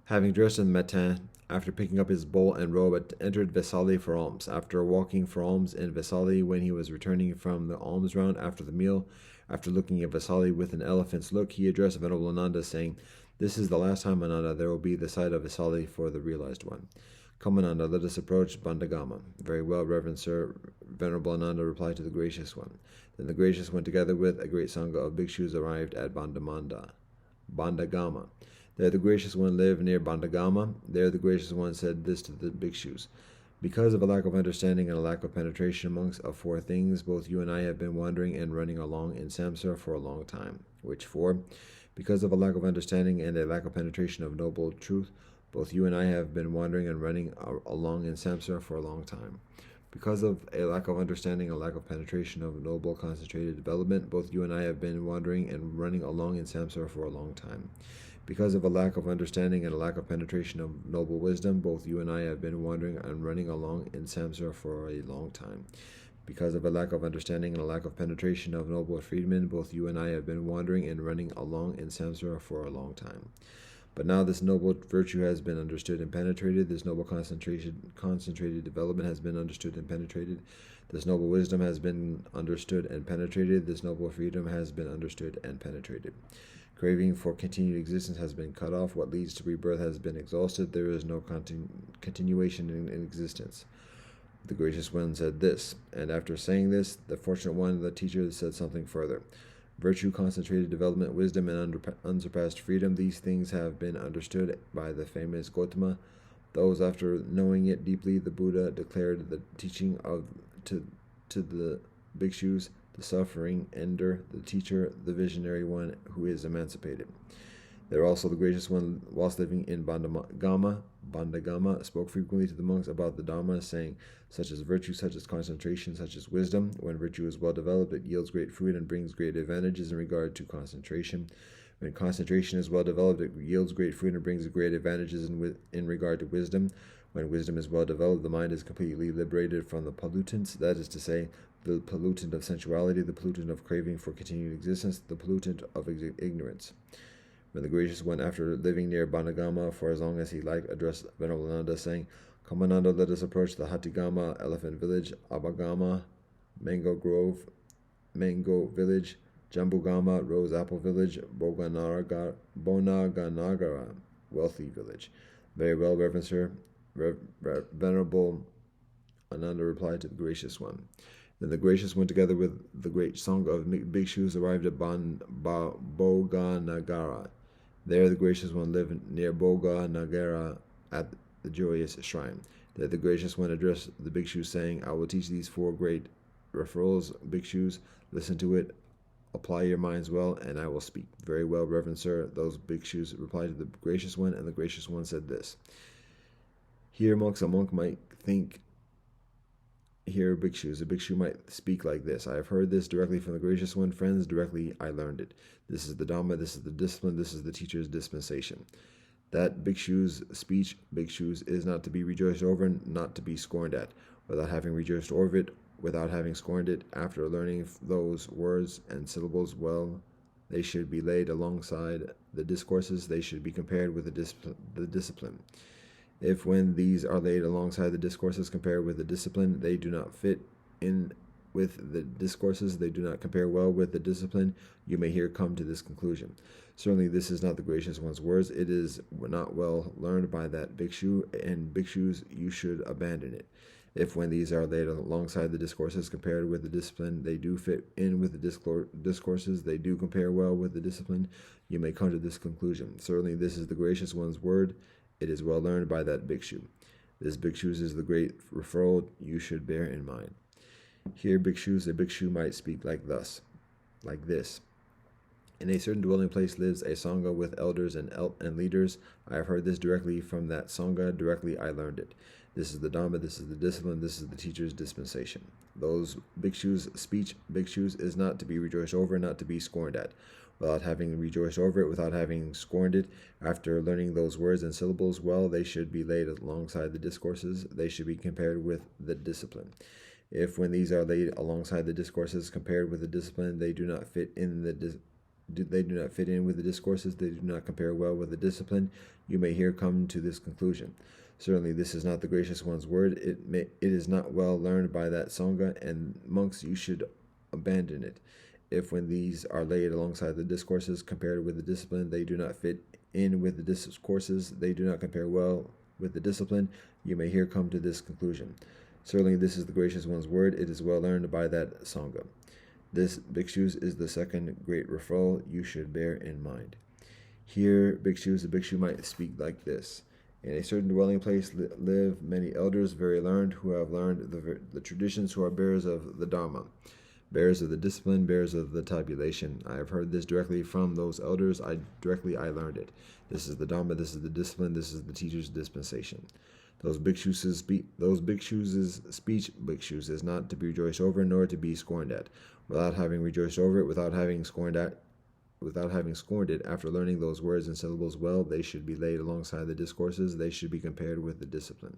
S1: having dressed in the matin, after picking up his bowl and robe, entered Vesali for alms. After walking for alms in Vesali, when he was returning from the alms round after the meal, after looking at Vesali with an elephant's look, he addressed Venerable Ananda, saying, "This is the last time, Ananda, there will be the sight of Vesali for the realized one. Come, Ananda, let us approach Bandagama." "Very well, Reverend Sir," Venerable Ananda replied to the gracious one. Then the gracious one, together with a great sangha of bhikshus, arrived at Bandagama. There the gracious one lived near Bandagama. There the gracious one said this to the bhikshus: "Because of a lack of understanding and a lack of penetration amongst of four things, both you and I have been wandering and running along in samsara for a long time." Which four? Because of a lack of understanding and a lack of penetration of noble truth, both you and I have been wandering and running along in samsara for a long time. Because of a lack of understanding, a lack of penetration of noble concentrated development, both you and I have been wandering and running along in samsara for a long time. Because of a lack of understanding and a lack of penetration of noble wisdom, both you and I have been wandering and running along in samsara for a long time. Because of a lack of understanding and a lack of penetration of noble freedmen, both you and I have been wandering and running along in samsara for a long time. But now this noble virtue has been understood and penetrated. This noble concentrated development has been understood and penetrated. This noble wisdom has been understood and penetrated. This noble freedom has been understood and penetrated. Craving for continued existence has been cut off. What leads to rebirth has been exhausted. There is no continuation in existence. The gracious one said this, and after saying this, the fortunate one, the teacher, said something further. Virtue, concentrated development, wisdom, and unsurpassed freedom, these things have been understood by the famous Gautama. Those after knowing it deeply, the Buddha declared the teaching to the bhikshus, the suffering ender, the teacher, the visionary one who is emancipated. There also the gracious one, whilst living in Bandagama, spoke frequently to the monks about the Dharma, saying, "Such as virtue, such as concentration, such as wisdom. When virtue is well developed, it yields great fruit and brings great advantages in regard to concentration. When concentration is well developed, it yields great fruit and brings great advantages in regard to wisdom. When wisdom is well developed, the mind is completely liberated from the pollutants, that is to say, the pollutant of sensuality, the pollutant of craving for continued existence, the pollutant of ignorance." When the gracious one, after living near Bandagama for as long as he liked, addressed Venerable Ananda, saying, "Come, Ananda, let us approach the Hatigama elephant village, Abhagama mango grove, mango village, Jambugama rose apple village, Bonaganagara wealthy village." "Very well, Reverend Sir," Venerable Ananda replied to the gracious one. Then the gracious one, together with the great sangha of bhikshus, arrived at Boganagara. There the gracious one lived near Boganagara at the joyous shrine. There the gracious one addressed the bhikshus, saying, "I will teach these four great referrals, bhikshus. Listen to it, apply your minds well, and I will speak." "Very well, Reverend Sir," those bhikshus replied to the gracious one, and the gracious one said this. Here, monks, a monk might think. Here, bhikshus, a bhikshu might speak like this: "I have heard this directly from the gracious one. Friends, directly I learned it. This is the Dhamma, this is the discipline, this is the teacher's dispensation." That bhikshu's speech, bhikshus, is not to be rejoiced over, not to be scorned at. Without having rejoiced over it, without having scorned it. After learning those words and syllables well, they should be laid alongside the discourses. They should be compared with the discipline. If when these are laid alongside the discourses compared with the discipline, they do not fit in with the discourses, they do not compare well with the discipline, you may here come to this conclusion. Certainly this is not the gracious one's words. It is not well learned by that bhikshu, and bhikshus you should abandon it. If when these are laid alongside the discourses compared with the discipline, they do fit in with the discourses, they do compare well with the discipline, you may come to this conclusion. Certainly this is the gracious one's word. It is well learned by that bhikshu. This bhikshus is the great referral you should bear in mind. Here bhikshus, a bhikshu might speak like this. In a certain dwelling place lives a sangha with elders and leaders. I have heard this directly from that sangha. Directly I learned it. This is the Dhamma, this is the discipline, this is the teacher's dispensation. Those bhikshus' speech, bhikshus, is not to be rejoiced over, not to be scorned at. Without having rejoiced over it, without having scorned it, after learning those words and syllables well, they should be laid alongside the discourses. They should be compared with the discipline. If when these are laid alongside the discourses compared with the discipline, they do not fit in with the discourses, they do not compare well with the discipline, you may here come to this conclusion. Certainly this is not the gracious one's word. It is not well learned by that sangha, and monks you should abandon it. If when these are laid alongside the discourses compared with the discipline, they do not fit in with the discourses, they do not compare well with the discipline, you may here come to this conclusion. Certainly this is the gracious one's word. It is well learned by that sangha. This bhikshus is the second great referral you should bear in mind. Here bhikshus, a bhikshu might speak like this. In a certain dwelling place live many elders, very learned, who have learned the traditions, who are bearers of the Dharma, bearers of the discipline, bearers of the tabulation. I have heard this directly from those elders. I learned it. This is the Dhamma, this is the discipline, this is the teacher's dispensation. Those bhikshus' speech, bhikshus, is not to be rejoiced over, nor to be scorned at. Without having rejoiced over it, without having scorned it, after learning those words and syllables well, they should be laid alongside the discourses, they should be compared with the discipline.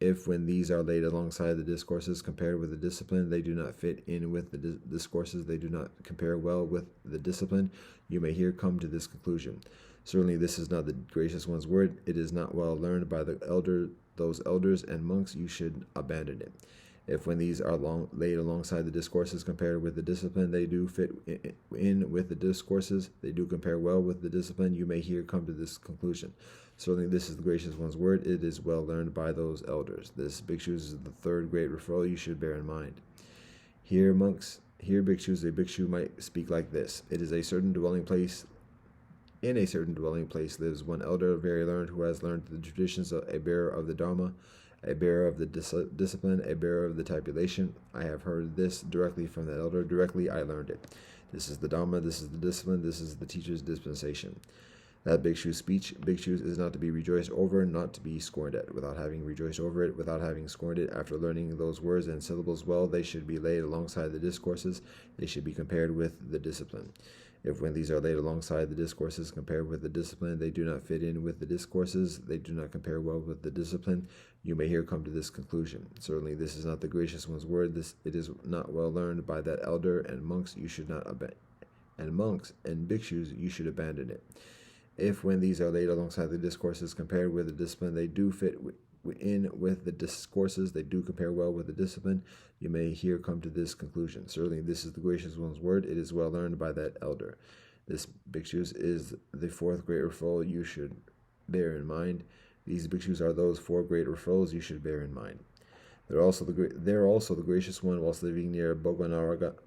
S1: If when these are laid alongside the discourses compared with the discipline, they do not fit in with the discourses, they do not compare well with the discipline, you may here come to this conclusion. Certainly this is not the gracious one's word. It is not well learned by those elders and monks, you should abandon it. If when these are laid alongside the discourses compared with the discipline, they do fit in with the discourses, they do compare well with the discipline, you may here come to this conclusion. Certainly this is the gracious one's word. It is well learned by those elders. This bhikshus is the third great referral you should bear in mind. Here bhikshus, a bhikshu might speak like this. In a certain dwelling place lives one elder, very learned, who has learned the traditions of a bearer of the Dharma, a bearer of the discipline, a bearer of the tabulation. I have heard this directly from that elder. Directly I learned it. This is the Dhamma, this is the discipline, this is the teacher's dispensation. That bhikshu's speech, bhikshus, is not to be rejoiced over, not to be scorned at. Without having rejoiced over it, without having scorned it, after learning those words and syllables well, they should be laid alongside the discourses, they should be compared with the discipline. If when these are laid alongside the discourses compared with the discipline, they do not fit in with the discourses, they do not compare well with the discipline, you may here come to this conclusion. Certainly this is not the gracious one's word. It is not well learned by that elder, and monks you should not and monks and bhikshus you should abandon it. If when these are laid alongside the discourses compared with the discipline, they do fit in with the discourses, they do compare well with the discipline, you may here come to this conclusion. Certainly this is the gracious one's word. It is well learned by that elder. This bhikshus is the fourth great referral you should bear in mind. These bhikshus are those four great referrals you should bear in mind. They're also the gracious one, whilst living near Boganagara,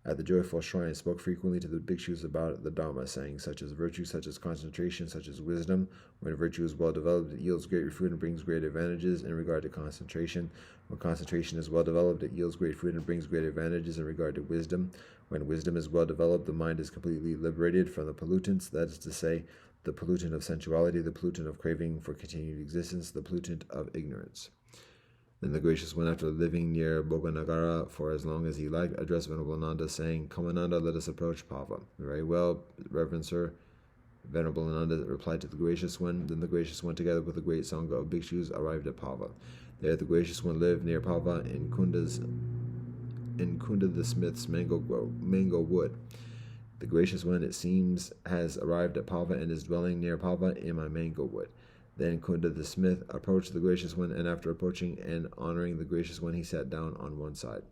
S1: at the joyful shrine, spoke frequently to the bhikshus about the Dharma, saying such as virtue, such as concentration, such as wisdom. When virtue is well developed, it yields great fruit and brings great advantages in regard to concentration. When concentration is well developed, it yields great fruit and brings great advantages in regard to wisdom. When wisdom is well developed, the mind is completely liberated from the pollutants, that is to say, the pollutant of sensuality, the pollutant of craving for continued existence, the pollutant of ignorance. Then the gracious one, after living near Boganagara for as long as he liked, addressed Venerable Ananda, saying, "Come, Ananda, let us approach Pava." "Very well, Reverend Sir." Venerable Ananda replied to the gracious one. Then the gracious one, together with a great sangha of bhikshus, arrived at Pava. There the gracious one lived near Pava in Kunda the smith's mango wood. The gracious one, it seems, has arrived at Pava and is dwelling near Pava in my mango wood. Then Kunda the smith approached the gracious one, and after approaching and honoring the gracious one, he sat down on one side.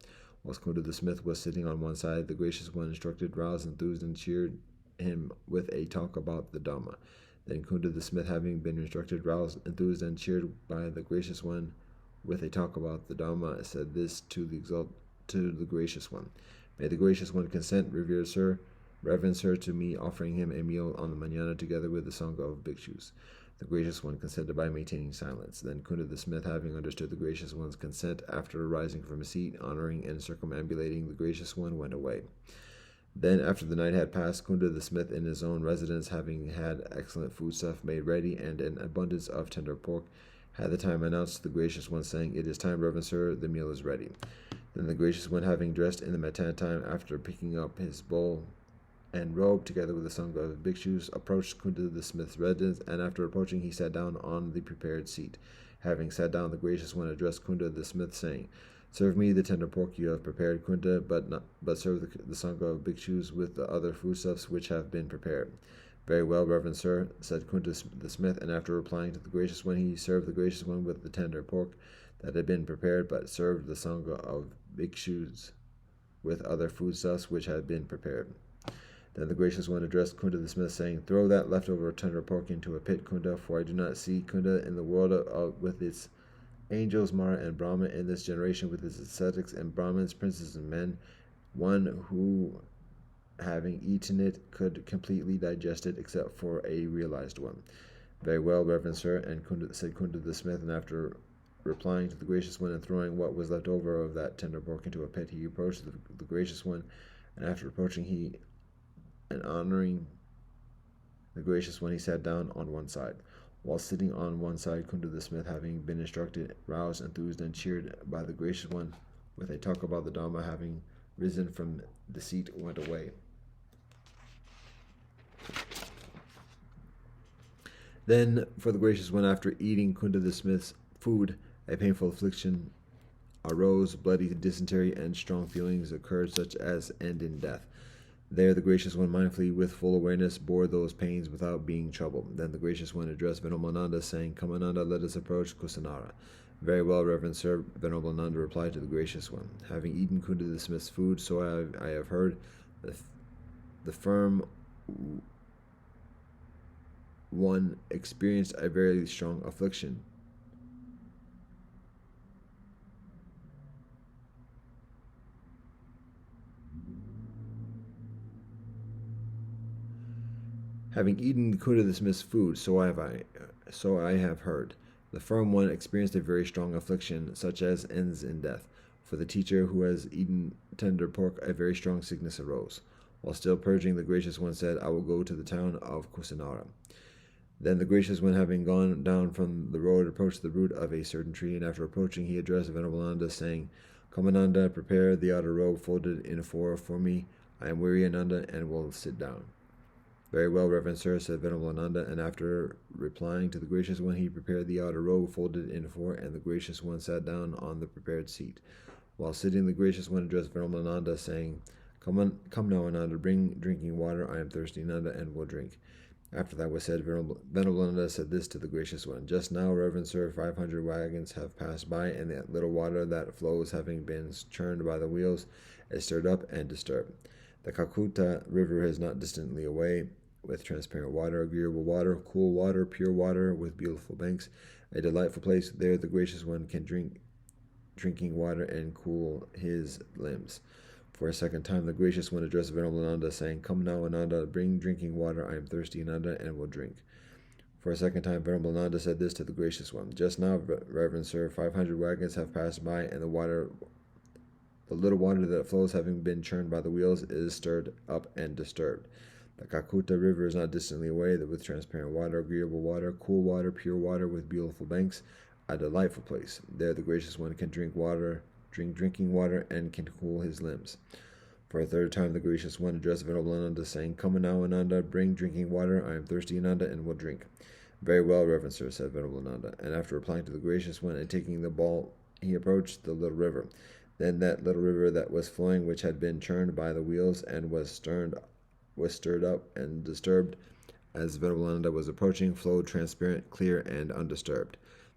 S1: Whilst Kunda the smith was sitting on one side, the gracious one instructed, roused, enthused, and cheered him with a talk about the Dhamma. Then Kunda the smith, having been instructed, roused, enthused, and cheered by the gracious one with a talk about the Dhamma, said this to the gracious one: May the gracious one consent, reverend sir, to me offering him a meal on the manana together with the sangha of bhikshus. The gracious one consented by maintaining silence. Then Kunda the smith, having understood the gracious one's consent, after arising from his seat, honoring and circumambulating the gracious one, went away. Then, after the night had passed, Kunda the smith, in his own residence, having had excellent foodstuff made ready and an abundance of tender pork, had the time announced to the gracious one, saying, It is time, reverend sir, the meal is ready. Then the gracious one, having dressed in the matan time, after picking up his bowl and robe together with the sangha of bhikshus, approached Kunda the smith's residence, and after approaching he sat down on the prepared seat. Having sat down, the gracious one addressed Kunda the smith, saying, Serve me the tender pork you have prepared, Kunda, but serve the sangha of bhikshus with the other foodstuffs which have been prepared. Very well, reverend sir, said Kunda the smith, and after replying to the gracious one, he served the gracious one with the tender pork that had been prepared, but served the sangha of bhikshus with other foodstuffs which had been prepared. Then the gracious one addressed Kunda the smith, saying, Throw that leftover tender pork into a pit, Kunda, for I do not see Kunda in the world with its angels, Mara and Brahma, in this generation with its ascetics and Brahmins, princes and men, one who, having eaten it, could completely digest it, except for a realized one. Very well, reverend sir, and said Kunda the smith, and after replying to the gracious one and throwing what was left over of that tender pork into a pit, he approached the gracious one, and after approaching and honoring the gracious one, he sat down on one side. While sitting on one side, Kunda the smith, having been instructed, roused, enthused, and cheered by the gracious one with a talk about the Dhamma, having risen from the seat, went away. Then, for the gracious one, after eating Kunda the smith's food, a painful affliction arose, bloody dysentery and strong feelings occurred, such as end in death. There the gracious one, mindfully, with full awareness, bore those pains without being troubled. Then the gracious one addressed Venerable Nanda, saying, Come, Ananda, let us approach Kusinara. Very well, reverend sir, Venerable Nanda replied to the gracious one. Having eaten Kunda the smith's food, so I have heard, the firm one experienced a very strong affliction. Having eaten Kunda the smith's food, so I have heard, the firm one experienced a very strong affliction, such as ends in death. For the teacher who has eaten tender pork, a very strong sickness arose. While still purging, the gracious one said, I will go to the town of Kusinara. Then the gracious one, having gone down from the road, approached the root of a certain tree, and after approaching, he addressed Venerable Ananda, saying, Come, Ananda, prepare the outer robe folded in four for me. I am weary, Ananda, and will sit down. Very well, reverend sir, said Venerable Ananda, and after replying to the gracious one, he prepared the outer robe folded in four, and the gracious one sat down on the prepared seat. While sitting, the gracious one addressed Venerable Ananda, saying, Come now, Ananda, bring drinking water. I am thirsty, Ananda, and will drink. After that was said, Venerable Ananda said this to the gracious one: Just now, reverend sir, 500 wagons have passed by, and the little water that flows, having been churned by the wheels, is stirred up and disturbed. The Kakuta river is not distantly away, with transparent water, agreeable water, cool water, pure water, with beautiful banks, a delightful place. There the gracious one can drink drinking water and cool his limbs. For a second time, the gracious one addressed Venerable Ananda, saying, Come now, Ananda, bring drinking water. I am thirsty, Ananda, and will drink. For a second time, Venerable Ananda said this to the gracious one: Just now, reverend sir, 500 wagons have passed by, and the little water that flows, having been churned by the wheels, is stirred up and disturbed. The Kakuta river is not distantly away, with transparent water, agreeable water, cool water, pure water, with beautiful banks, a delightful place. There the gracious one can drink drinking water, and can cool his limbs. For a third time, the gracious one addressed Venerable Ananda, saying, Come now, Ananda, bring drinking water. I am thirsty, Ananda, and will drink. Very well, Reverend Sir, said Venerable Nanda, and after replying to the gracious one and taking the ball, he approached the little river. Then that little river that was flowing, which had been churned by the wheels and was stirred up and disturbed as Venerable Nanda was approaching, flowed transparent, clear, and undisturbed.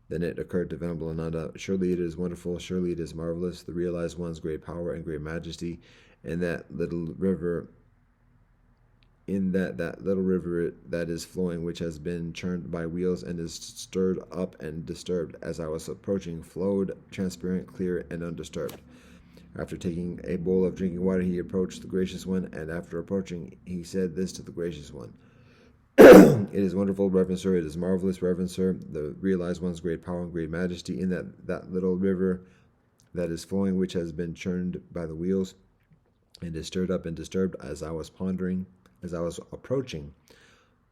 S1: Then it occurred to Venerable Nanda, surely it is wonderful, surely it is marvelous, the realized one's great power and great majesty, and that little river that little river that is flowing, which has been churned by wheels and is stirred up and disturbed, as I was approaching, flowed transparent, clear, and undisturbed. After taking a bowl of drinking water, he approached the gracious one, and after approaching, he said this to the gracious one. It is wonderful, Reverend Sir, it is marvelous, Reverend Sir, the realized one's great power and great majesty, in that little river that is flowing, which has been churned by the wheels and is stirred up and disturbed, as I was approaching,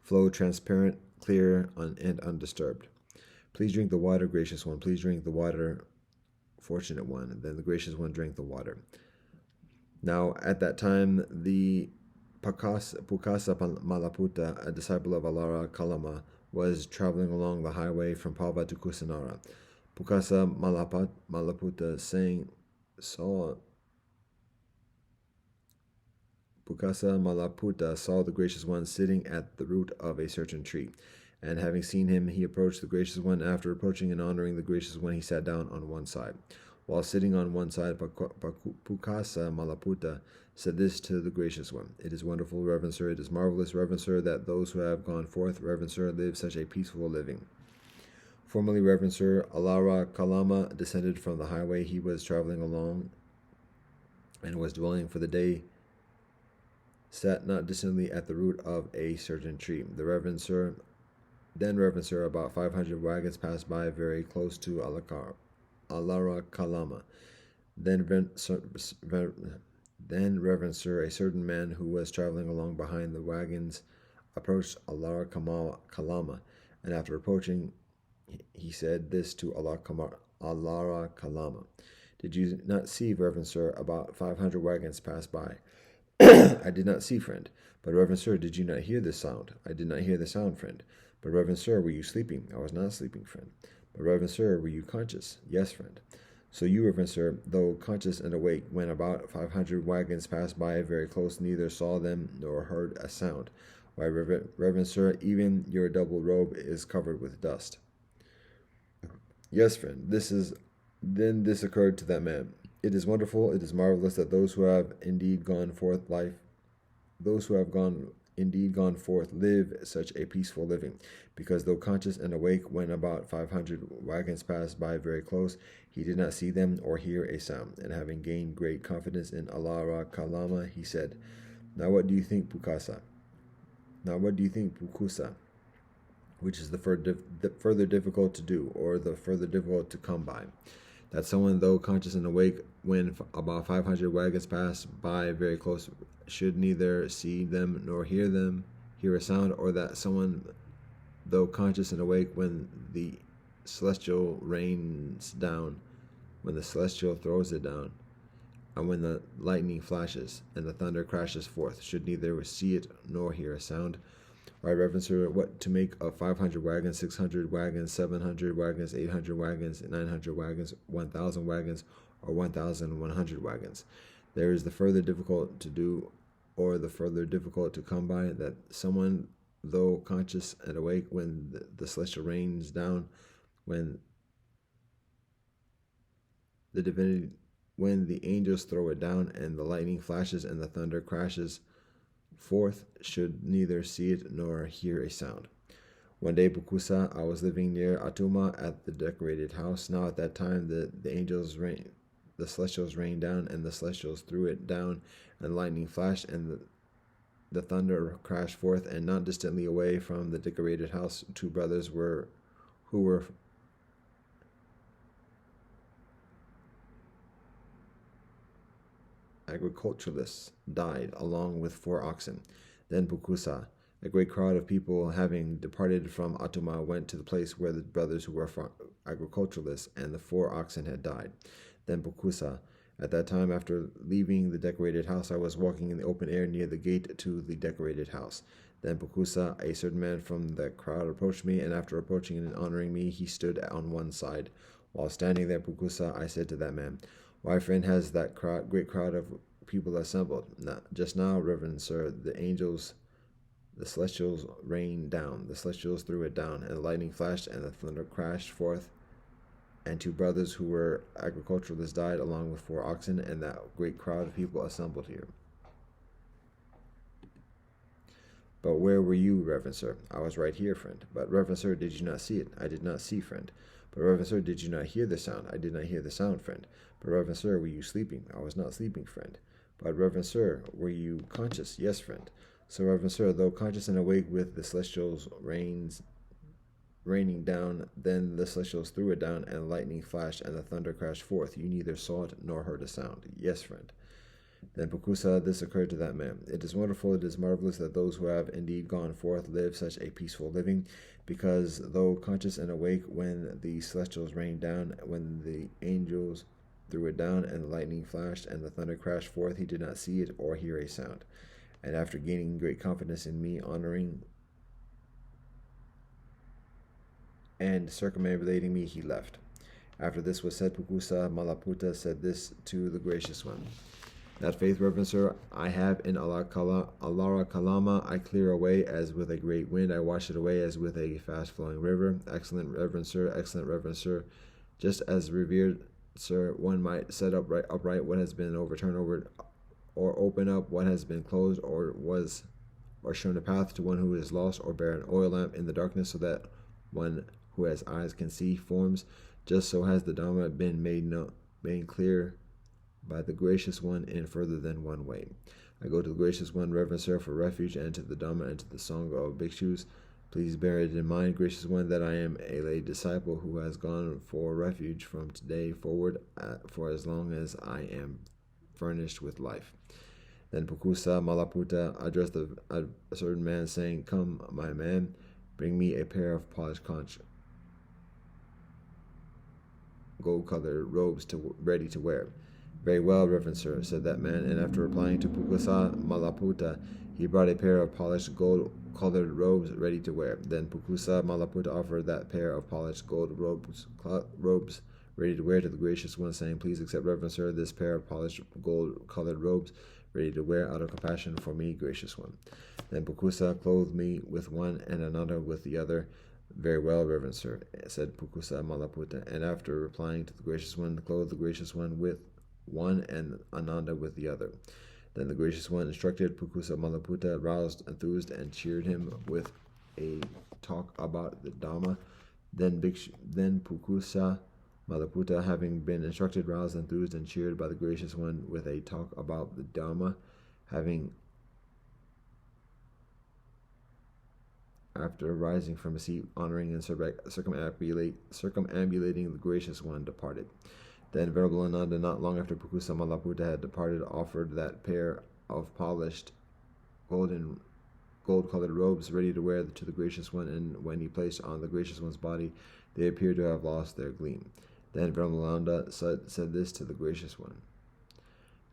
S1: flowed transparent, clear, and undisturbed. Please drink the water, gracious one. Please drink the water, fortunate one. And then the gracious one drank the water. Now, at that time, the Pukasa Malaputa, a disciple of Alara Kalama, was traveling along the highway from Pava to Kusinara. Pukasa Malaputa saw the gracious one sitting at the root of a certain tree. And having seen him, he approached the gracious one. After approaching and honoring the gracious one, he sat down on one side. While sitting on one side, Pukasa Malaputa said this to the gracious one. It is wonderful, Reverend Sir, it is marvelous, Reverend Sir, that those who have gone forth, Reverend Sir, live such a peaceful living. Formerly, Reverend Sir, Alara Kalama descended from the highway he was traveling along and was dwelling for the day, sat not distantly at the root of a certain tree. Reverend Sir, about 500 wagons passed by very close to Alara Kalama. Then Reverend Sir, a certain man who was traveling along behind the wagons, approached Alara Kalama, and after approaching, he said this to Alara Kalama. Did you not see, Reverend Sir, about 500 wagons pass by? I did not see, friend. But Reverend Sir, did you not hear the sound? I did not hear the sound, friend. But Reverend Sir, were you sleeping? I was not sleeping, friend. But Reverend Sir, were you conscious? Yes, friend. So you, Reverend Sir, though conscious and awake, when about 500 wagons passed by very close, neither saw them nor heard a sound. Why, Reverend Sir, even your double robe is covered with dust. Yes, friend. Then this occurred to that man. It is wonderful, it is marvelous that those who have indeed gone forth live such a peaceful living, because though conscious and awake when about 500 wagons passed by very close, he did not see them or hear a sound. And having gained great confidence in Alara Kalama, he said, Now what do you think, Pukusa? Which is the further difficult to do, or the further difficult to come by? That someone, though conscious and awake when about 500 wagons pass by very close, should neither see them nor hear a sound, or that someone, though conscious and awake when the celestial rains down, when the celestial throws it down, and when the lightning flashes and the thunder crashes forth, should neither see it nor hear a sound? Right, Reverend Sir, what to make of 500 wagons, 600 wagons, 700 wagons, 800 wagons, 900 wagons, 1,000 wagons, or 1,100 wagons? There is the further difficult to do, or the further difficult to come by, that someone, though conscious and awake when the celestial rains down, when the angels throw it down, and the lightning flashes and the thunder crashes forth, should neither see it nor hear a sound. One day, Pukusa, I was living near Atuma at the decorated house. Now at that time the celestials rained down, and the celestials threw it down, and lightning flashed, and the thunder crashed forth, and not distantly away from the decorated house, two brothers who were agriculturalists died, along with 4 oxen. Then Pukusa, a great crowd of people, having departed from Atuma, went to the place where the brothers who were agriculturalists and the 4 oxen had died. Then Pukusa, At that time, after leaving the decorated house, I was walking in the open air near the gate to the decorated house. Then Pukusa, a certain man from the crowd, approached me, and after approaching and honoring me, he stood on one side. While standing there, Pukusa, I said to that man, "Why, friend, has that great crowd of people assembled? Just now, reverend sir, the celestials rained down. The celestials threw it down, and the lightning flashed, and the thunder crashed forth. And 2 brothers who were agriculturalists died, along with 4 oxen, and that great crowd of people assembled here." "But where were you, reverend sir?" "I was right here, friend." "But, reverend sir, did you not see it?" "I did not see, friend." "But, reverend sir, did you not hear the sound?" "I did not hear the sound, friend." "But, reverend sir, were you sleeping?" "I was not sleeping, friend." "But, reverend sir, were you conscious?" "Yes, friend." "So, reverend sir, though conscious and awake with the celestials raining down, then the celestials threw it down, and lightning flashed, and the thunder crashed forth, you neither saw it nor heard a sound." "Yes, friend." Then Pukusa, this occurred to that man: "It is wonderful, it is marvelous that those who have indeed gone forth live such a peaceful living, because though conscious and awake when the celestials rained down, when the angels threw it down, and the lightning flashed, and the thunder crashed forth, he did not see it or hear a sound. And after gaining great confidence in me, honoring and circumambulating me, he left." After this was said, Pukusa Malaputa said this to the gracious one: "That faith, reverend sir, I have in Allah Kalama, I clear away as with a great wind, I wash it away as with a fast-flowing river. Excellent reverend sir, just as revered sir, one might set upright what has been overturned or open up what has been closed, or shown a path to one who is lost, or bear an oil lamp in the darkness so that one who has eyes can see forms. Just so has the Dhamma been made clear by the gracious one in further than one way. I go to the gracious one, reverend sir, for refuge, and to the Dhamma and to the Sangha of bhikshus. Please bear it in mind, gracious one, that I am a lay disciple who has gone for refuge from today forward for as long as I am furnished with life." Then Pukusa Malaputa addressed a certain man, saying, "Come, my man, bring me a pair of polished conch gold-colored robes ready to wear." "Very well, reverend sir," said that man, and after replying to Pukusa Malaputa, he brought a pair of polished gold-colored robes ready to wear. Then Pukusa Malaputa offered that pair of polished gold robes ready to wear to the gracious one, saying, "Please accept, reverend sir, this pair of polished gold-colored robes ready to wear out of compassion for me, gracious one." Then Pukusa clothed me with one and Ananda with the other. "Very well, reverend sir," said Pukusa Malaputa, and after replying to the gracious one, clothed the gracious one with one and Ananda with the other. Then the gracious one instructed Pukusa Malaputa, roused, enthused, and cheered him with a talk about the Dhamma. Then Pukusa Malaputa, having been instructed, roused, enthused, and cheered by the gracious one with a talk about the Dhamma, after rising from a seat, honoring and circumambulating the gracious one, departed. Then Venerable Ananda, not long after Pukusa Malaputa had departed, offered that pair of polished gold-colored robes ready to wear to the gracious one, and when he placed on the gracious one's body, they appeared to have lost their gleam. Then Venerable Ananda said this to the gracious one: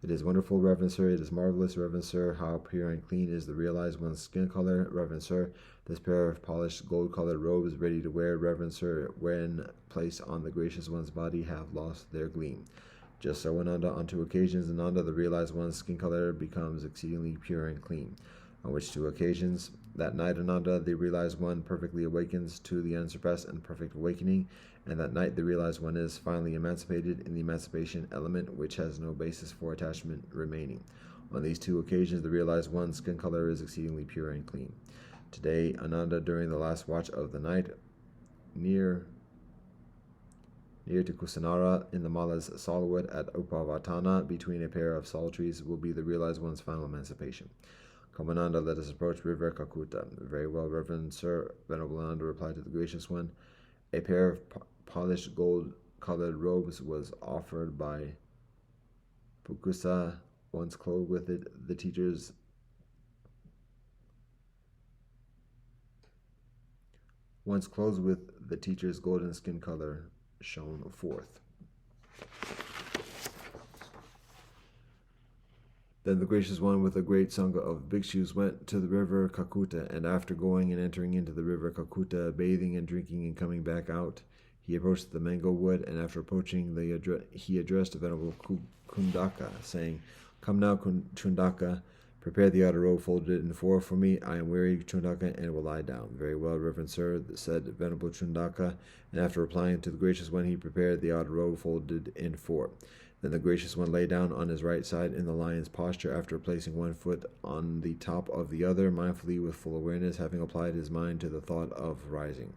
S1: "It is wonderful, reverend sir, it is marvelous, reverend sir, how pure and clean is the realized one's skin color, reverend sir. This pair of polished gold-colored robes ready to wear, reverend sir, when placed on the gracious one's body, have lost their gleam. Just so, Ananda, on 2 occasions, Ananda, the realized one's skin color becomes exceedingly pure and clean. On which 2 occasions? That night, Ananda, the realized one, perfectly awakens to the unsurpassed and perfect awakening, and that night the realized one is finally emancipated in the emancipation element, which has no basis for attachment remaining. On these 2 occasions, the realized one's skin color is exceedingly pure and clean. Today, Ananda, during the last watch of the night, near to Kusinara, in the Mala's salwood at Upavatana, between a pair of sal trees, will be the realized one's final emancipation. Come, Ananda, let us approach river Kakuta." "Very well, reverend sir," Venerable Ananda replied to the gracious one. A pair of polished gold-colored robes was offered by Pukusa. Once clothed with it, the teacher's golden skin color shone forth. Then the gracious one with a great sangha of bhikshus went to the river Kakuta, and after going and entering into the river Kakuta, bathing and drinking and coming back out, he approached the mango wood, and after approaching, he addressed the Venerable Kundaka, saying, "Come now, Chundaka, prepare the outer robe, folded it in four for me. I am weary, Chundaka, and will lie down." "Very well, Reverend Sir," said Venerable Chundaka, and after replying to the gracious one, he prepared the outer robe, folded in four. Then the gracious one lay down on his right side in the lion's posture, after placing one foot on the top of the other, mindfully with full awareness, having applied his mind to the thought of rising.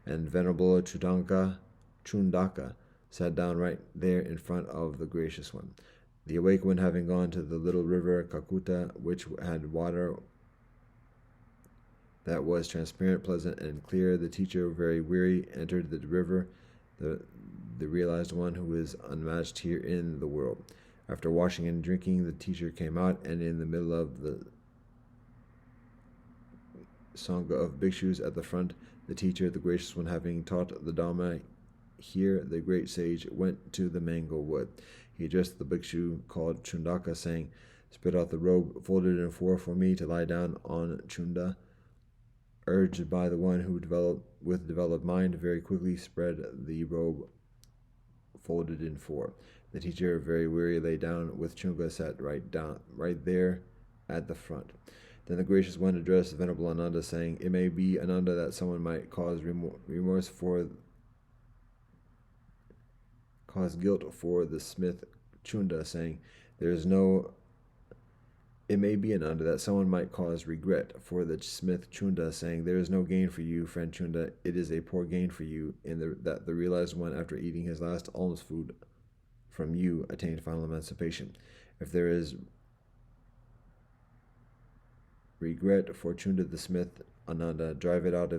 S1: And Venerable Chundaka sat down right there in front of the gracious one. The awake one, having gone to the little river Kakuta, which had water that was transparent, pleasant, and clear, the teacher, very weary, entered the river, the realized one who is unmatched here in the world. After washing and drinking, the teacher came out, and in the middle of the sangha of bhikshus at the front, the teacher, the gracious one, having taught the Dhamma, here the great sage went to the mango wood. He addressed the bhikshu called Chundaka, saying, "Spread out the robe, folded in four for me to lie down on." Chunda, urged by the one who with developed mind, very quickly spread the robe folded in four. The teacher, very weary, lay down with Chunga sat right there at the front. Then the gracious one addressed Venerable Ananda, saying, "It may be, Ananda, that someone might cause guilt for the smith Chunda, saying, It may be, Ananda, that someone might cause regret for the smith Chunda, saying, 'There is no gain for you, friend Chunda. It is a poor gain for you that the realized one, after eating his last alms food from you, attained final emancipation.' If there is regret for Chunda the smith, Ananda, drive it out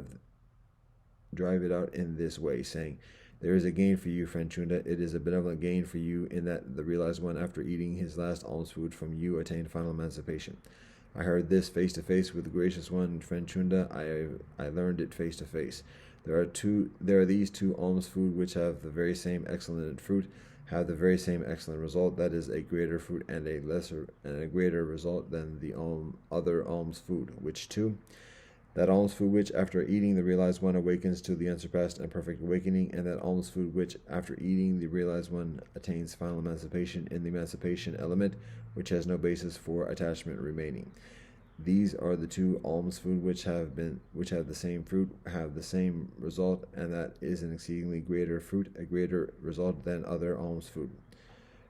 S1: in this way, saying, 'There is a gain for you, friend Chunda. It is a benevolent gain for you in that the realized one, after eating his last alms food from you, attained final emancipation.' I heard this face to face with the gracious one, friend Chunda. I learned it face to face. There are these two alms food which have the very same excellent fruit, have the very same excellent result. That is a greater fruit and a greater result than the other alms food. Which two? That alms food which, after eating, the realized one awakens to the unsurpassed and perfect awakening, and that alms food which, after eating, the realized one attains final emancipation in the emancipation element, which has no basis for attachment remaining. These are the two alms food which have the same fruit, have the same result, and that is an exceedingly greater fruit, a greater result than other alms food.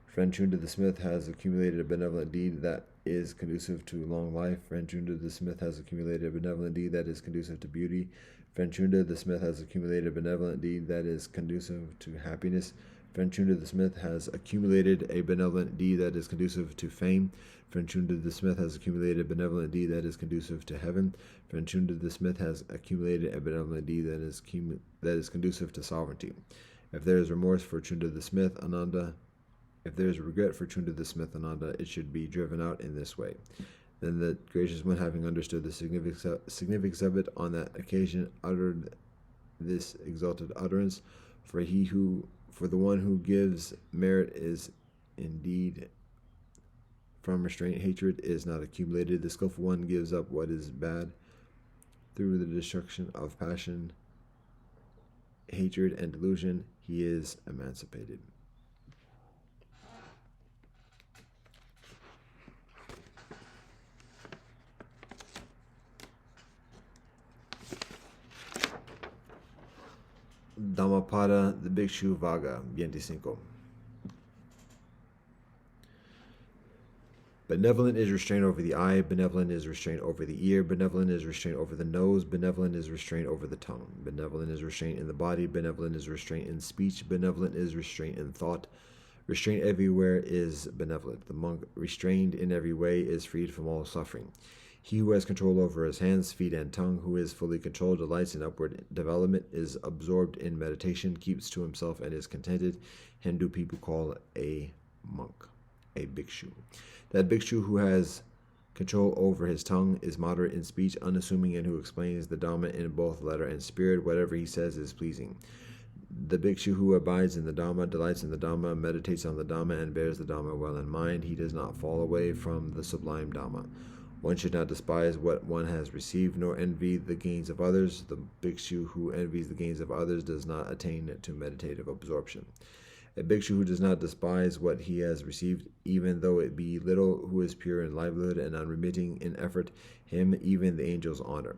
S1: Friend Chunda the smith has accumulated a benevolent deed that is conducive to long life. Friend Chunda the smith has accumulated a benevolent deed that is conducive to beauty. Friend Chunda the smith has accumulated a benevolent deed that is conducive to happiness. Friend Chunda the smith has accumulated a benevolent deed that is conducive to fame. Friend Chunda the smith has accumulated a benevolent deed that is conducive to heaven. Friend Chunda the smith has accumulated a benevolent deed that is conducive to sovereignty. If there is remorse for Chunda the smith, Ananda, if there is regret for Chunda the smith, Ananda, it should be driven out in this way. Then the gracious one, having understood the significance of it on that occasion, uttered this exalted utterance: For the one who gives merit is indeed from restraint. Hatred is not accumulated. The skillful one gives up what is bad through the destruction of passion, hatred, and delusion. He is emancipated. Dhammapada, the Bhikshu Vaga, 25. Benevolent is restraint over the eye, benevolent is restraint over the ear, benevolent is restraint over the nose, benevolent is restraint over the tongue, benevolent is restraint in the body, benevolent is restraint in speech, benevolent is restraint in thought. Restraint everywhere is benevolent. The monk, restrained in every way, is freed from all suffering. He who has control over his hands, feet, and tongue, who is fully controlled, delights in upward development, is absorbed in meditation, keeps to himself, and is contented, Hindu people call a monk, a bhikshu. That bhikshu who has control over his tongue, is moderate in speech, unassuming, and who explains the Dhamma in both letter and spirit. Whatever he says is pleasing. The bhikshu who abides in the Dhamma, delights in the Dhamma, meditates on the Dhamma, and bears the Dhamma well in mind, he does not fall away from the sublime Dhamma. One should not despise what one has received, nor envy the gains of others. The bhikshu who envies the gains of others does not attain to meditative absorption. A bhikshu who does not despise what he has received, even though it be little, who is pure in livelihood and unremitting in effort, him even the angels honor.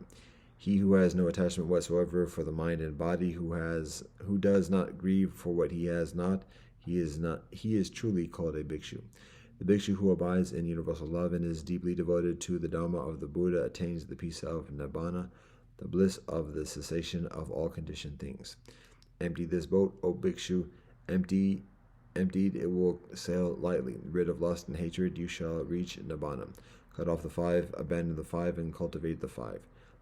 S1: He who has no attachment whatsoever for the mind and body, who does not grieve for what he has not, he is truly called a bhikshu. The bhikshu who abides in universal love and is deeply devoted to the Dhamma of the Buddha attains the peace of Nibbana, the bliss of the cessation of all conditioned things. Empty this boat, O bhikshu. Emptied, it will sail lightly. Rid of lust and hatred, you shall reach Nibbana. Cut off the five, abandon the five, and cultivate the five.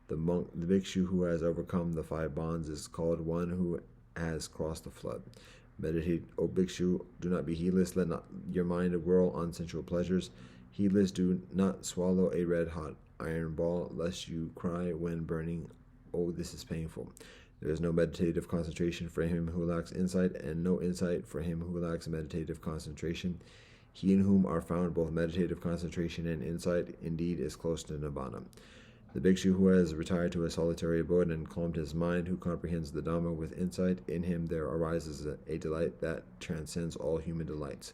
S1: The bhikshu who has overcome the five bonds is called one who has crossed the flood. Meditate, O bhikshu, do not be heedless, let not your mind whirl on sensual pleasures. Heedless, do not swallow a red-hot iron ball, lest you cry when burning, oh, this is painful. There is no meditative concentration for him who lacks insight, and no insight for him who lacks meditative concentration. He in whom are found both meditative concentration and insight, indeed, is close to Nibbana. The bhikshu who has retired to a solitary abode and calmed his mind, who comprehends the Dhamma with insight, in him there arises a delight that transcends all human delights.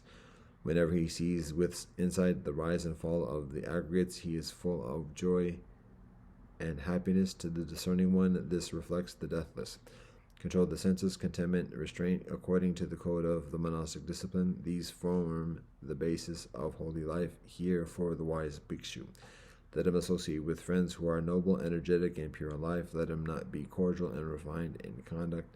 S1: Whenever he sees with insight the rise and fall of the aggregates, he is full of joy and happiness. To the discerning one, this reflects the deathless. Control the senses, contentment, restraint, according to the code of the monastic discipline. These form the basis of holy life here for the wise bhikshu. Let him associate with friends who are noble, energetic, and pure in life. Let him not be cordial and refined in conduct.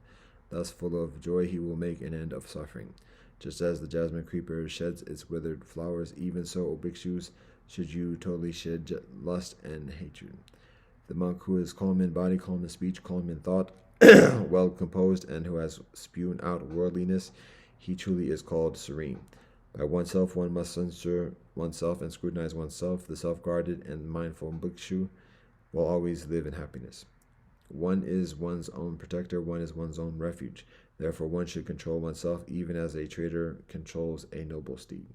S1: Thus, full of joy, he will make an end of suffering. Just as the jasmine creeper sheds its withered flowers, even so, O bhikshus, should you totally shed lust and hatred. The monk who is calm in body, calm in speech, calm in thought, well composed, and who has spewed out worldliness, he truly is called serene. By oneself, one must censure oneself and scrutinize oneself. The self-guarded and mindful bhikshu will always live in happiness. One is one's own protector, one is one's own refuge. Therefore, one should control oneself, even as a trader controls a noble steed.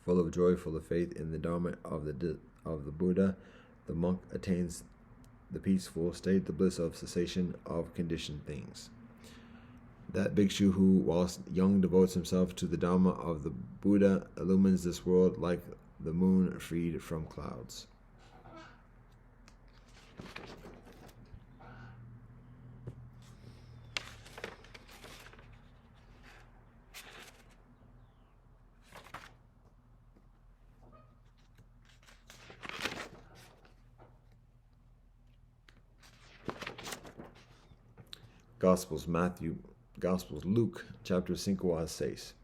S1: Full of joy, full of faith in the Dharma of the Buddha, the monk attains the peaceful state, the bliss of cessation of conditioned things. That bhikshu who, whilst young, devotes himself to the Dhamma of the Buddha, illumines this world like the moon freed from clouds. Gospels, Luke, chapter 5 a 6.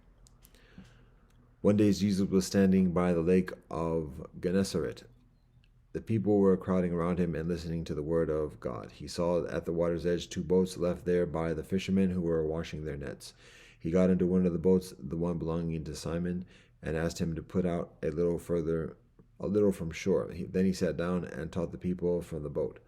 S1: One day Jesus was standing by the lake of Gennesaret. The people were crowding around him and listening to the word of God. He saw at the water's edge 2 boats left there by the fishermen who were washing their nets. He got into one of the boats, the one belonging to Simon, and asked him to put out a little from shore. Then he sat down and taught the people from the boat.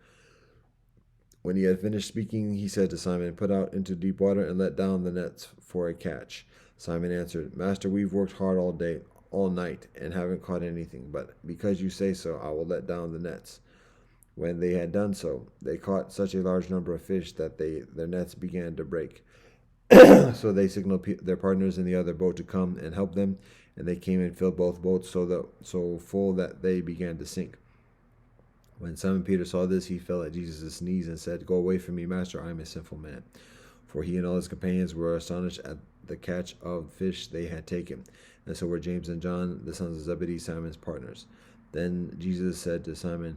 S1: When he had finished speaking, he said to Simon, "Put out into deep water and let down the nets for a catch." Simon answered, "Master, we've worked hard all night, and haven't caught anything. But because you say so, I will let down the nets." When they had done so, they caught such a large number of fish that their nets began to break. So they signaled their partners in the other boat to come and help them, and they came and filled both boats so full that they began to sink. When Simon Peter saw this, he fell at Jesus' knees and said, "Go away from me, Master, I am a sinful man." For he and all his companions were astonished at the catch of fish they had taken, and so were James and John, the sons of Zebedee, Simon's partners. Then Jesus said to Simon,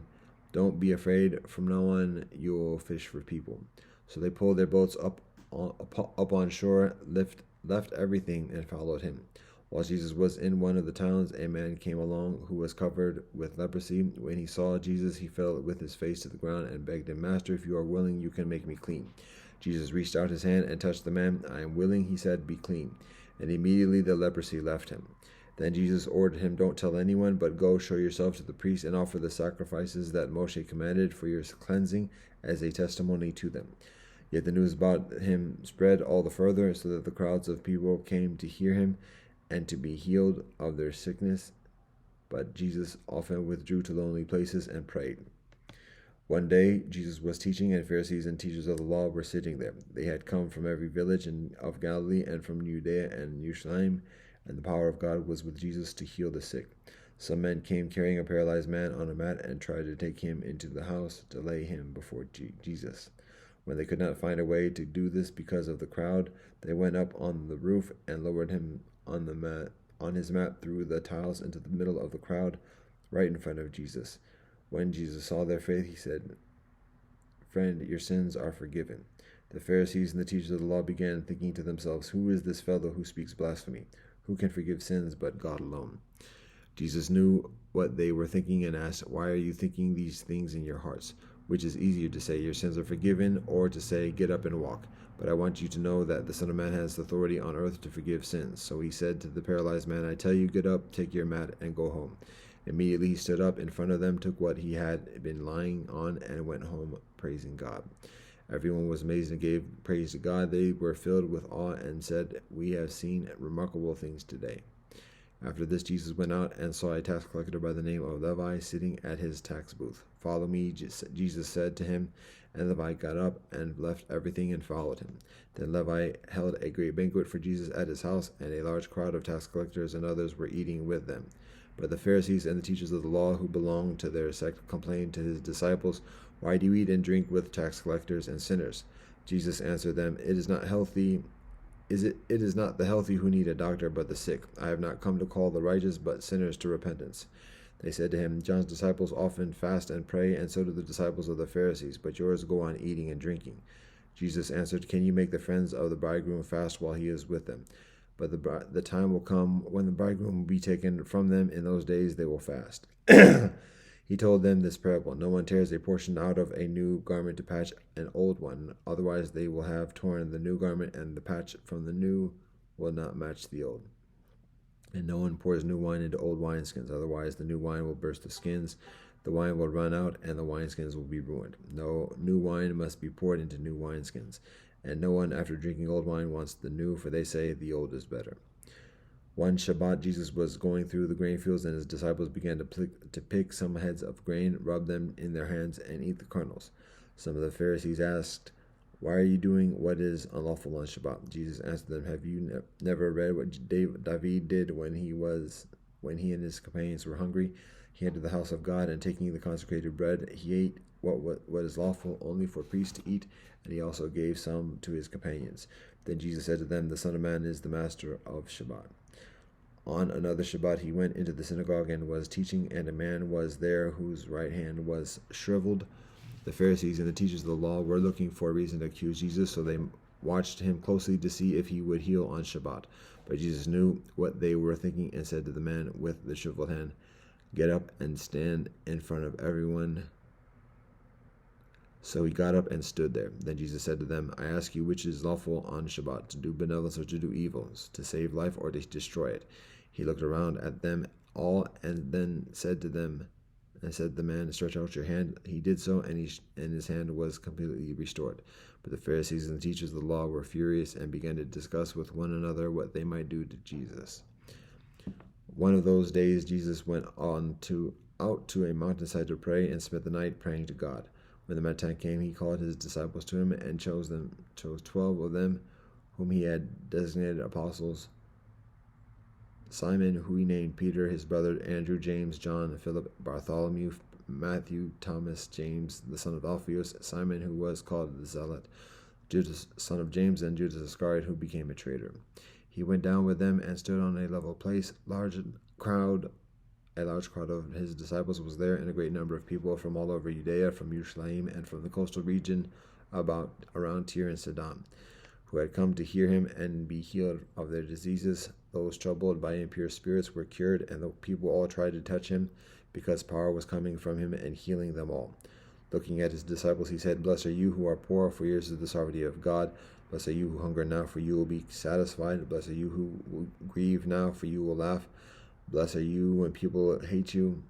S1: "Don't be afraid. From now on you will fish for people." So they pulled their boats up on shore, left everything, and followed him. While Jesus was in one of the towns, a man came along who was covered with leprosy. When he saw Jesus, he fell with his face to the ground and begged him, "Master, if you are willing, you can make me clean." Jesus reached out his hand and touched the man. "I am willing," he said, "be clean." And immediately the leprosy left him. Then Jesus ordered him, "Don't tell anyone, but go show yourself to the priest and offer the sacrifices that Moshe commanded for your cleansing as a testimony to them." Yet the news about him spread all the further, so that the crowds of people came to hear him and to be healed of their sickness. But Jesus often withdrew to lonely places and prayed. One day Jesus was teaching, and Pharisees and teachers of the law were sitting there. They had come from every village of Galilee and from Judea and Jerusalem, and the power of God was with Jesus to heal the sick. Some men came carrying a paralyzed man on a mat and tried to take him into the house to lay him before Jesus. When they could not find a way to do this because of the crowd, they went up on the roof and lowered him on his mat through the tiles into the middle of the crowd, right in front of Jesus. When Jesus saw their faith, he said, "Friend, your sins are forgiven." The Pharisees and the teachers of the law began thinking to themselves, "Who is this fellow who speaks blasphemy? Who can forgive sins but God alone?" Jesus knew what they were thinking and asked, "Why are you thinking these things in your hearts? Which is easier to say, 'Your sins are forgiven,' or to say, 'Get up and walk'? But I want you to know that the Son of Man has authority on earth to forgive sins." So he said to the paralyzed man, "I tell you, get up, take your mat, and go home." Immediately he stood up in front of them, took what he had been lying on, and went home, praising God. Everyone was amazed and gave praise to God. They were filled with awe and said, "We have seen remarkable things today." After this, Jesus went out and saw a tax collector by the name of Levi sitting at his tax booth. "Follow me," Jesus said to him, and Levi got up and left everything and followed him. Then Levi held a great banquet for Jesus at his house, and a large crowd of tax collectors and others were eating with them. But the Pharisees and the teachers of the law who belonged to their sect complained to his disciples, "Why do you eat and drink with tax collectors and sinners?" Jesus answered them, It is not the healthy who need a doctor, but the sick. I have not come to call the righteous, but sinners to repentance." They said to him, "John's disciples often fast and pray, and so do the disciples of the Pharisees, but yours go on eating and drinking." Jesus answered, "Can you make the friends of the bridegroom fast while he is with them? But the time will come when the bridegroom will be taken from them. In those days they will fast." He told them this parable: "No one tears a portion out of a new garment to patch an old one. Otherwise they will have torn the new garment, and the patch from the new will not match the old. And no one pours new wine into old wineskins. Otherwise the new wine will burst the skins. The wine will run out, and the wineskins will be ruined. No, new wine must be poured into new wineskins. And no one, after drinking old wine, wants the new, for they say the old is better." One Shabbat, Jesus was going through the grain fields, and his disciples began to pick some heads of grain, rub them in their hands, and eat the kernels. Some of the Pharisees asked, "Why are you doing what is unlawful on Shabbat?" Jesus answered them, "Have you never read what David did when he and his companions were hungry? He entered the house of God, and taking the consecrated bread, he ate what is lawful only for priests to eat, and he also gave some to his companions." Then Jesus said to them, "The Son of Man is the master of Shabbat." On another Shabbat he went into the synagogue and was teaching, and a man was there whose right hand was shriveled. The Pharisees and the teachers of the law were looking for a reason to accuse Jesus, so they watched him closely to see if he would heal on Shabbat. But Jesus knew what they were thinking and said to the man with the shriveled hand, "Get up and stand in front of everyone." So he got up and stood there. Then Jesus said to them, "I ask you, which is lawful on Shabbat, to do benevolence or to do evil, to save life or to destroy it?" He looked around at them all and then said to the man, "Stretch out your hand." He did so, and his hand was completely restored. But the Pharisees and the teachers of the law were furious and began to discuss with one another what they might do to Jesus. One of those days Jesus went out to a mountainside to pray and spent the night praying to God. When the night time came, he called his disciples to him and chose 12 of them, whom he had designated apostles: Simon, who he named Peter, his brother Andrew, James, John, Philip, Bartholomew, Matthew, Thomas, James, the son of Alphaeus, Simon, who was called the Zealot, Judas, son of James, and Judas Iscariot, who became a traitor. He went down with them and stood on a level place. A large crowd of his disciples was there, and a great number of people from all over Judea, from Jerusalem, and from the coastal region around Tyre and Sidon, who had come to hear him and be healed of their diseases. Those troubled by impure spirits were cured, and the people all tried to touch him, because power was coming from him and healing them all. Looking at his disciples, he said, "Blessed are you who are poor, for yours is the sovereignty of God. Blessed are you who hunger now, for you will be satisfied. Blessed are you who grieve now, for you will laugh. Blessed are you when people hate you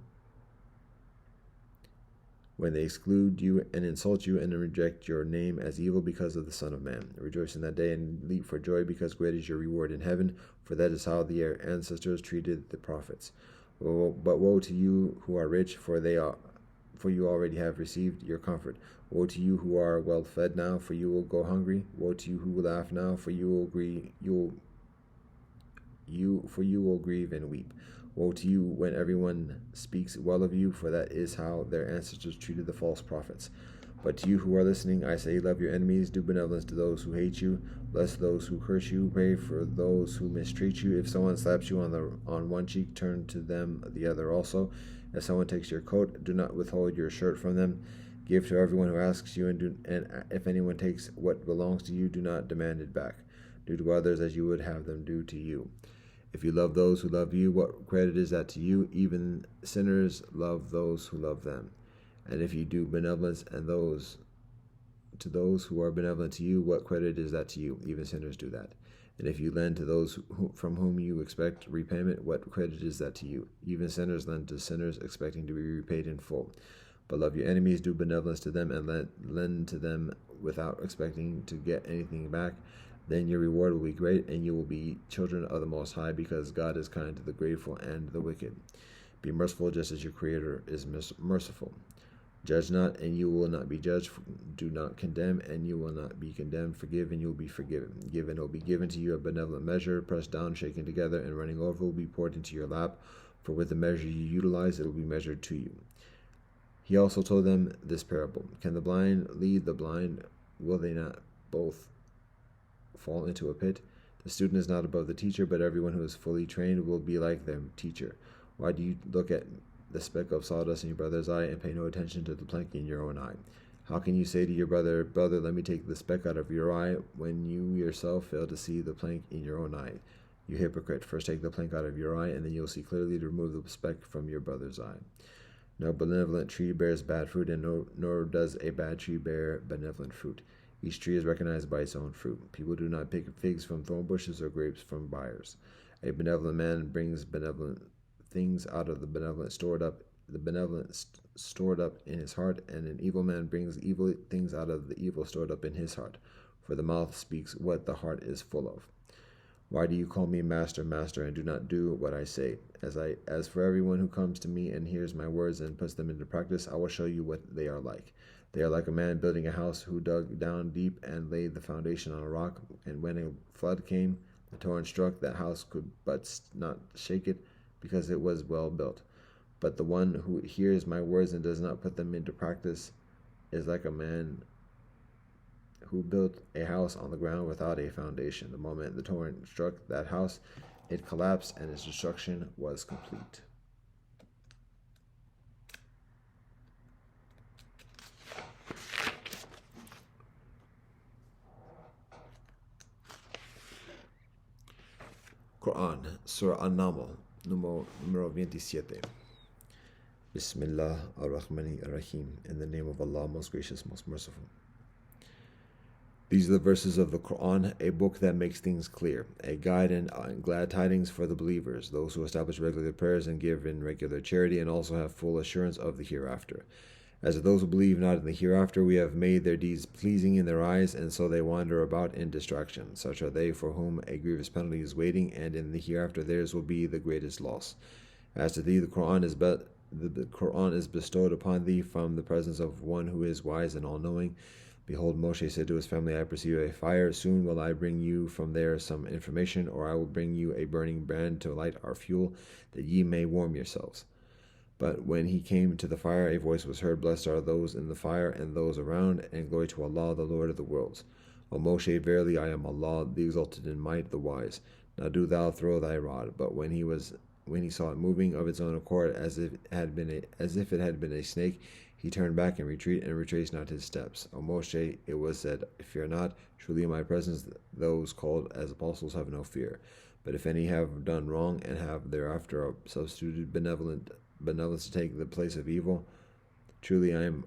S1: when they exclude you and insult you and reject your name as evil because of the Son of Man. Rejoice in that day and leap for joy, because great is your reward in heaven, for that is how their ancestors treated the prophets. But woe to you who are rich, for you already have received your comfort. Woe to you who are well fed now, for you will go hungry. Woe to you who laugh now, for you will grieve and weep. Woe to you when everyone speaks well of you, for that is how their ancestors treated the false prophets. But to you who are listening, I say, love your enemies, do benevolence to those who hate you, bless those who curse you, pray for those who mistreat you. If someone slaps you on one cheek, turn to them the other also. If someone takes your coat, do not withhold your shirt from them. Give to everyone who asks you, and if anyone takes what belongs to you, do not demand it back. Do to others as you would have them do to you. If you love those who love you, what credit is that to you? Even sinners love those who love them. And if you do benevolence to those who are benevolent to you, what credit is that to you? Even sinners do that. And if you lend to those from whom you expect repayment, what credit is that to you? Even sinners lend to sinners, expecting to be repaid in full. But love your enemies, do benevolence to them, and lend to them without expecting to get anything back. Then your reward will be great, and you will be children of the Most High, because God is kind to the grateful and the wicked. Be merciful just as your Creator is merciful. Judge not, and you will not be judged. Do not condemn, and you will not be condemned. Forgive, and you will be forgiven. Give, and it will be given to you a benevolent measure, pressed down, shaken together, and running over, will be poured into your lap. For with the measure you utilize, it will be measured to you. He also told them this parable. Can the blind lead the blind? Will they not both fall into a pit? The student is not above the teacher, but everyone who is fully trained will be like their teacher. Why do you look at the speck of sawdust in your brother's eye and pay no attention to the plank in your own eye? How can you say to your brother, brother, let me take the speck out of your eye, when you yourself fail to see the plank in your own eye? You hypocrite, first take the plank out of your eye, and then you'll see clearly to remove the speck from your brother's eye. No benevolent tree bears bad fruit, and nor does a bad tree bear benevolent fruit. Each tree is recognized by its own fruit. People do not pick figs from thorn bushes or grapes from briars. A benevolent man brings benevolent things out of the benevolent stored up in his heart, and an evil man brings evil things out of the evil stored up in his heart. For the mouth speaks what the heart is full of. Why do you call me master, master, and do not do what I say? As for everyone who comes to me and hears my words and puts them into practice, I will show you what they are like. They are like a man building a house who dug down deep and laid the foundation on a rock. And when a flood came, the torrent struck that house, could but not shake it, because it was well built. But the one who hears my words and does not put them into practice is like a man who built a house on the ground without a foundation. The moment the torrent struck that house, it collapsed, and its destruction was complete. Quran, Surah An-Naml, número 27. Bismillah ar-Rahman ar-Rahim. In the name of Allah, most gracious, most merciful. These are the verses of the Quran, a book that makes things clear, a guide and glad tidings for the believers, those who establish regular prayers and give in regular charity, and also have full assurance of the hereafter. As of those who believe not in the hereafter, we have made their deeds pleasing in their eyes, and so they wander about in distraction. Such are they for whom a grievous penalty is waiting, and in the hereafter theirs will be the greatest loss. As to thee, the Quran is bestowed upon thee from the presence of one who is wise and all-knowing. Behold, Moshe said to his family, I perceive a fire. Soon will I bring you from there some information, or I will bring you a burning brand to light our fuel, that ye may warm yourselves. But when he came to the fire, a voice was heard, Blessed are those in the fire and those around, and glory to Allah, the Lord of the worlds. O Moshe, verily I am Allah, the exalted in might, the wise. Now do thou throw thy rod. But when he saw it moving of its own accord, as if it had been a snake, he turned back and retraced not his steps. O Moshe, it was said, Fear not, truly in my presence those called as apostles have no fear. But if any have done wrong, and have thereafter substituted benevolence to take the place of evil, truly I am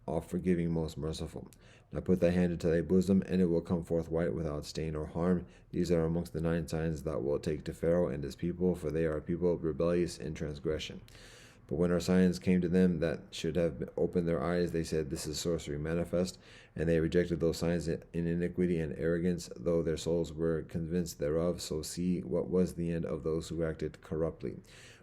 S1: oft forgiving, most merciful. Now put thy hand into thy bosom, and it will come forth white, without stain or harm. These are amongst the 9 signs that will take to Pharaoh and his people, for they are a people rebellious in transgression. But when our signs came to them that should have opened their eyes, they said, this is sorcery manifest. And they rejected those signs in iniquity and arrogance, though their souls were convinced thereof. So see what was the end of those who acted corruptly.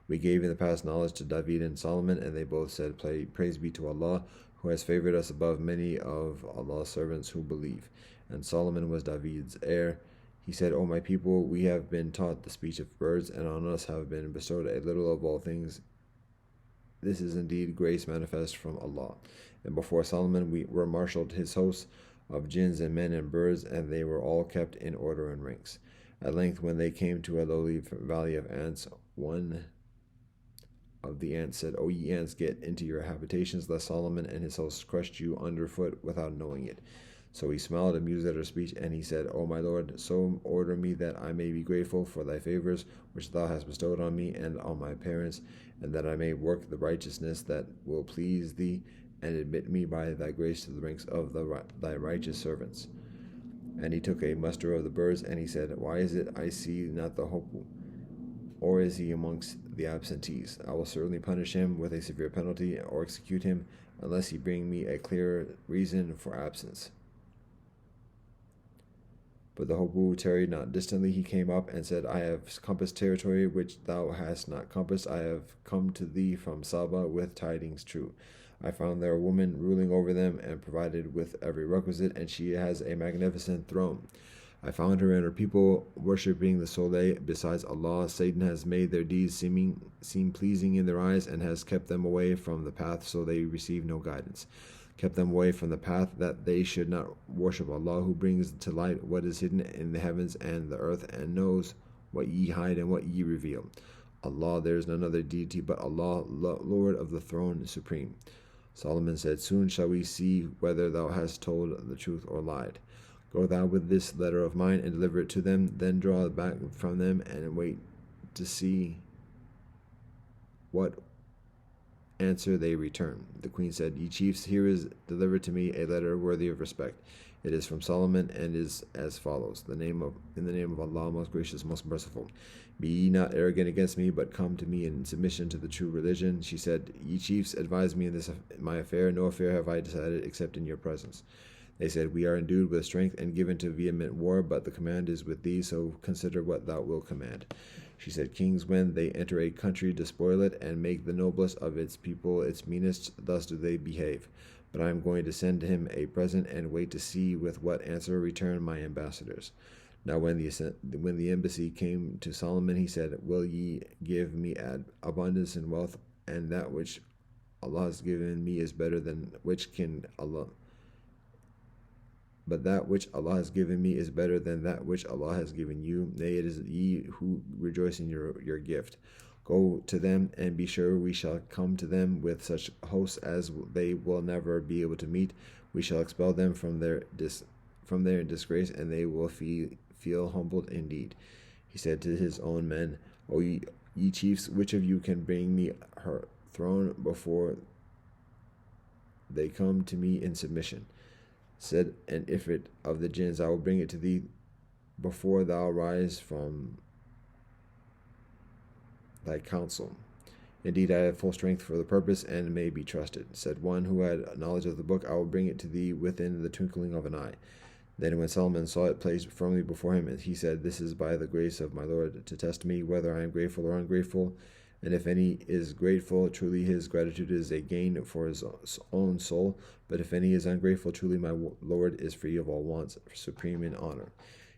S1: We gave in the past knowledge to David and Solomon, and they both said, praise be to Allah, who has favored us above many of Allah's servants who believe. And Solomon was David's heir. He said, O my people, we have been taught the speech of birds, and on us have been bestowed a little of all things. This is indeed grace manifest from Allah. And before Solomon we were marshaled his hosts of jinns and men and birds, and they were all kept in order and ranks. At length, when they came to a lowly valley of ants, one of the ants said, O ye ants, get into your habitations, lest Solomon and his hosts crushed you underfoot without knowing it. So he smiled, amused at her speech, and he said, O my Lord, so order me that I may be grateful for thy favors, which thou hast bestowed on me and on my parents, and that I may work the righteousness that will please thee, and admit me by thy grace to the ranks of thy righteous servants. And he took a muster of the birds, and he said, Why is it I see not the hope, or is he amongst the absentees? I will certainly punish him with a severe penalty, or execute him, unless he bring me a clear reason for absence. But the Hobu tarried not distantly. He came up and said, I have compassed territory which thou hast not compassed. I have come to thee from Saba with tidings true. I found there a woman ruling over them and provided with every requisite, and she has a magnificent throne. I found her and her people worshipping the Soleil besides Allah. Satan has made their deeds seem pleasing in their eyes, and has kept them away from the path, so they receive no guidance. Kept them away from the path, that they should not worship Allah, who brings to light what is hidden in the heavens and the earth, and knows what ye hide and what ye reveal. Allah, there is none other deity but Allah, Lord of the throne supreme. Solomon said, Soon shall we see whether thou hast told the truth or lied. Go thou with this letter of mine and deliver it to them, then draw it back from them and wait to see what answer they return. The queen said, Ye chiefs, here is delivered to me a letter worthy of respect. It is from Solomon, and is as follows. In the name of Allah, most gracious, most merciful. Be ye not arrogant against me, but come to me in submission to the true religion. She said, Ye chiefs, advise me in this my affair. No affair have I decided except in your presence. They said, We are endued with strength and given to vehement war, but the command is with thee, so consider what thou wilt command. She said, Kings, when they enter a country, despoil it, and make the noblest of its people its meanest. Thus do they behave. But I am going to send him a present, and wait to see with what answer return my ambassadors. Now when the embassy came to Solomon, he said, Will ye give me abundance in wealth, and that which Allah has given me is better than which can Allah... But that which Allah has given me is better than that which Allah has given you. Nay, it is ye who rejoice in your gift. Go to them, and be sure we shall come to them with such hosts as they will never be able to meet. We shall expel them from their disgrace, and they will feel humbled indeed. He said to his own men, O ye chiefs, which of you can bring me her throne before they come to me in submission? Said an Ifrit of the jinns, I will bring it to thee before thou rise from thy counsel. Indeed, I have full strength for the purpose, and may be trusted. Said one who had knowledge of the book, I will bring it to thee within the twinkling of an eye. Then when Solomon saw it placed firmly before him, he said, This is by the grace of my Lord, to test me whether I am grateful or ungrateful. And if any is grateful, truly his gratitude is a gain for his own soul. But if any is ungrateful, truly my Lord is free of all wants, supreme in honor.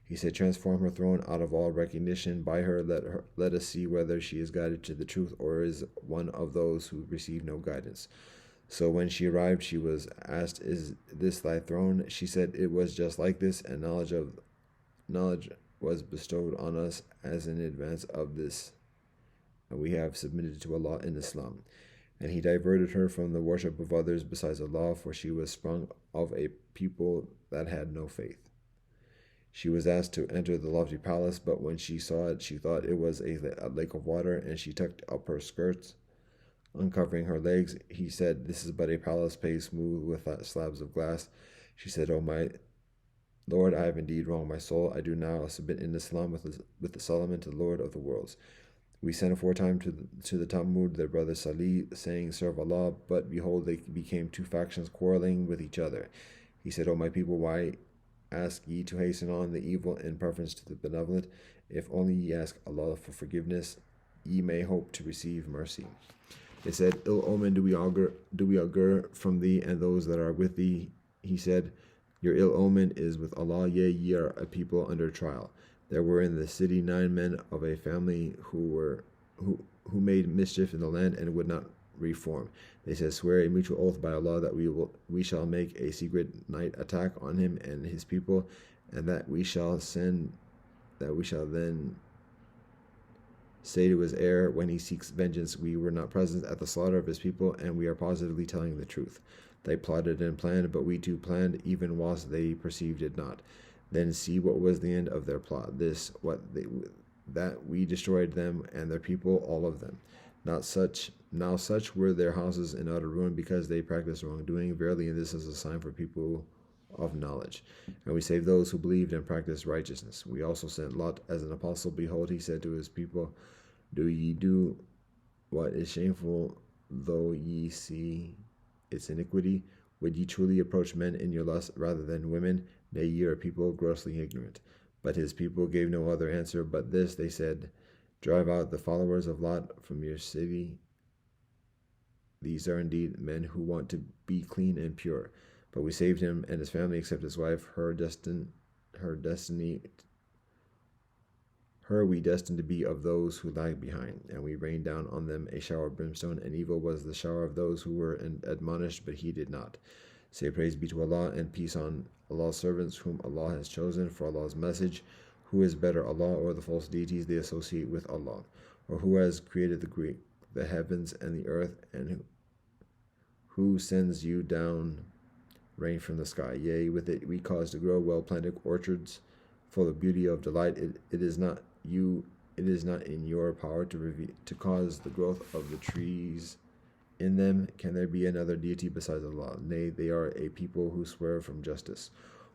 S1: He said, Transform her throne out of all recognition. By her, let us see whether she is guided to the truth, or is one of those who receive no guidance. So when she arrived, she was asked, Is this thy throne? She said, It was just like this, and knowledge was bestowed on us as in advance of this, and we have submitted to Allah in Islam. And he diverted her from the worship of others besides Allah, for she was sprung of a people that had no faith. She was asked to enter the lofty palace, but when she saw it, she thought it was a lake of water, and she tucked up her skirts, uncovering her legs. He said, This is but a palace paved smooth with slabs of glass. She said, O my Lord, I have indeed wronged my soul. I do now submit in Islam with the Solomon to the Lord of the worlds. We sent aforetime to the Talmud their brother Salih, saying, Serve Allah, but behold, they became two factions quarreling with each other. He said, O my people, why ask ye to hasten on the evil in preference to the benevolent? If only ye ask Allah for forgiveness, ye may hope to receive mercy. They said, Ill omen do we augur from thee and those that are with thee? He said, Your ill omen is with Allah, yea, ye are a people under trial. There were in the city 9 men of a family who made mischief in the land and would not reform. They said, Swear a mutual oath by Allah that we shall make a secret night attack on him and his people, and that we shall then say to his heir when he seeks vengeance, We were not present at the slaughter of his people, and we are positively telling the truth. They plotted and planned, but we too planned, even whilst they perceived it not. Then see what was the end of their plot. That we destroyed them and their people, all of them. Now such were their houses in utter ruin, because they practiced wrongdoing. Verily, and this is a sign for people of knowledge. And we saved those who believed and practiced righteousness. We also sent Lot as an apostle. Behold, he said to his people, Do ye do what is shameful, though ye see its iniquity? Would ye truly approach men in your lust rather than women? Nay, ye are people grossly ignorant. But his people gave no other answer but this. They said, Drive out the followers of Lot from your city. These are indeed men who want to be clean and pure. But we saved him and his family, except his wife. Her we destined to be of those who lag behind. And we rained down on them a shower of brimstone, and evil was the shower of those who were admonished, but he did not. Say praise be to Allah, and peace on Allah's servants, whom Allah has chosen for Allah's message. Who is better, Allah or the false deities they associate with Allah? Or who has created the heavens and the earth, and who sends you down rain from the sky? Yea, with it we cause to grow well-planted orchards full of beauty of delight. It is not in your power to cause the growth of the trees in them. Can there be another deity besides Allah? Nay, they are a people who swear from justice.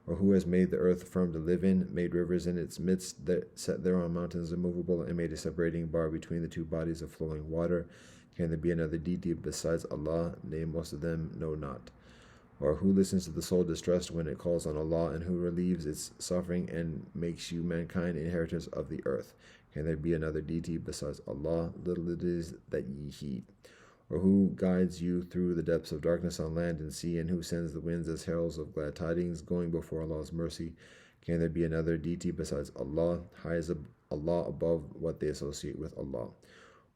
S1: Or who has made the earth firm to live in, made rivers in its midst, set thereon mountains immovable, and made a separating bar between the two bodies of flowing water? Can there be another deity besides Allah? Nay, most of them know not. Or who listens to the soul distressed when it calls on Allah, and who relieves its suffering and makes you mankind inheritors of the earth? Can there be another deity besides Allah? Little it is that ye heed. Or who guides you through the depths of darkness on land and sea, and who sends the winds as heralds of glad tidings, going before Allah's mercy? Can there be another deity besides Allah? High is Allah above what they associate with Allah.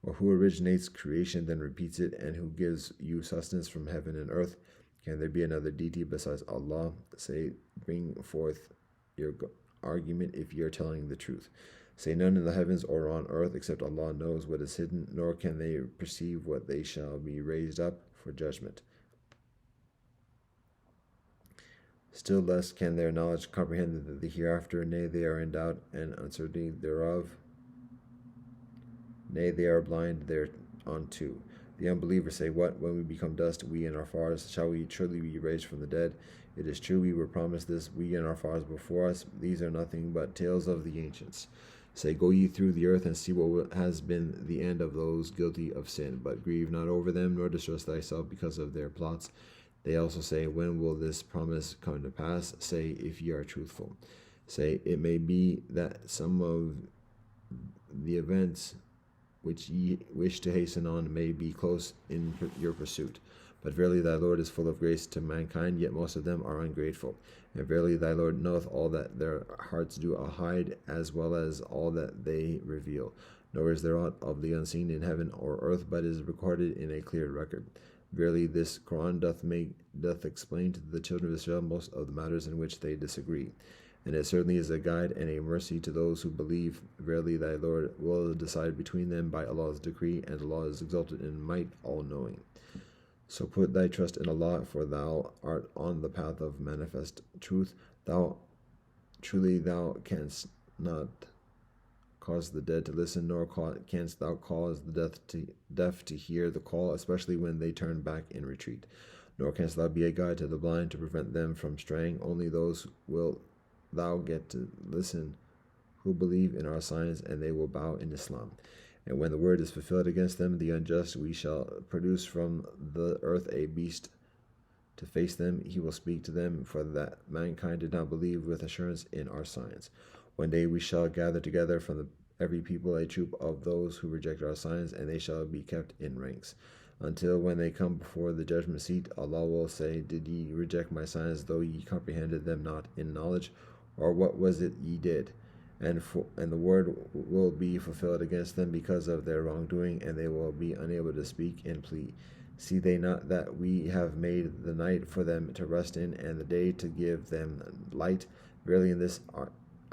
S1: Or who originates creation, then repeats it, and who gives you sustenance from heaven and earth? Can there be another deity besides Allah? Say, bring forth your argument if you are telling the truth. Say, none in the heavens or on earth except Allah knows what is hidden, nor can they perceive what they shall be raised up for judgment. Still less can their knowledge comprehend the hereafter. Nay, they are in doubt and uncertainty thereof. Nay, they are blind thereunto. The unbelievers say, What? When we become dust, we and our fathers, shall we truly be raised from the dead? It is true, we were promised this, we and our fathers before us. These are nothing but tales of the ancients. Say, Go ye through the earth, and see what has been the end of those guilty of sin. But grieve not over them, nor distress thyself because of their plots. They also say, When will this promise come to pass? Say, if ye are truthful. Say, It may be that some of the events which ye wish to hasten on may be close in your pursuit. But verily thy Lord is full of grace to mankind, yet most of them are ungrateful. And verily thy Lord knoweth all that their hearts do hide, as well as all that they reveal. Nor is there aught of the unseen in heaven or earth, but is recorded in a clear record. Verily this Quran doth explain to the children of Israel most of the matters in which they disagree. And it certainly is a guide and a mercy to those who believe. Verily thy Lord will decide between them by Allah's decree, and Allah is exalted in might, all-knowing. So put thy trust in Allah, for thou art on the path of manifest truth. Thou canst not cause the dead to listen, nor canst thou cause the deaf to hear the call, especially when they turn back in retreat. Nor canst thou be a guide to the blind to prevent them from straying. Only those will thou get to listen who believe in our signs, and they will bow in Islam. And when the word is fulfilled against them, the unjust, we shall produce from the earth a beast to face them. He will speak to them, for that mankind did not believe with assurance in our signs. One day we shall gather together from every people a troop of those who reject our signs, and they shall be kept in ranks. Until when they come before the judgment seat, Allah will say, Did ye reject my signs, though ye comprehended them not in knowledge? Or what was it ye did? And the word will be fulfilled against them because of their wrongdoing, and they will be unable to speak and plead. See they not that we have made the night for them to rest in, and the day to give them light? Verily in this are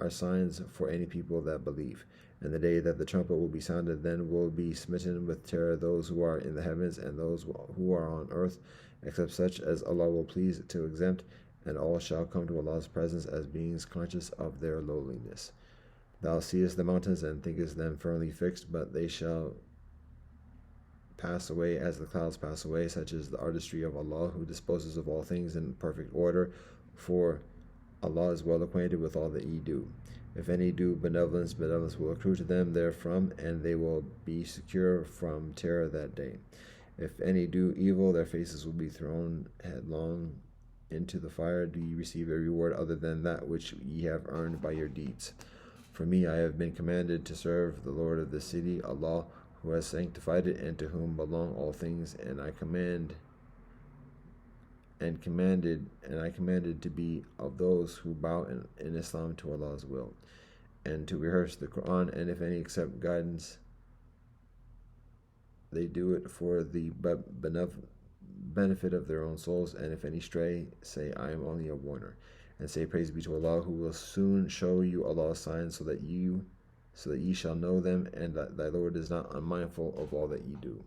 S1: signs for any people that believe. And the day that the trumpet will be sounded, then will be smitten with terror those who are in the heavens and those who are on earth, except such as Allah will please to exempt, and all shall come to Allah's presence as beings conscious of their lowliness. Thou seest the mountains and thinkest them firmly fixed, but they shall pass away as the clouds pass away. Such is the artistry of Allah, who disposes of all things in perfect order, for Allah is well acquainted with all that ye do. If any do benevolence, benevolence will accrue to them therefrom, and they will be secure from terror that day. If any do evil, their faces will be thrown headlong into the fire. Do ye receive a reward other than that which ye have earned by your deeds? For me, I have been commanded to serve the Lord of the city, Allah, who has sanctified it, and to whom belong all things, and I commanded to be of those who bow in Islam to Allah's will, and to rehearse the Quran, and if any accept guidance, they do it for the benefit of their own souls, and if any stray, say, I am only a warner, and say, Praise be to Allah, who will soon show you Allah's signs, so that ye shall know them, and that thy Lord is not unmindful of all that ye do.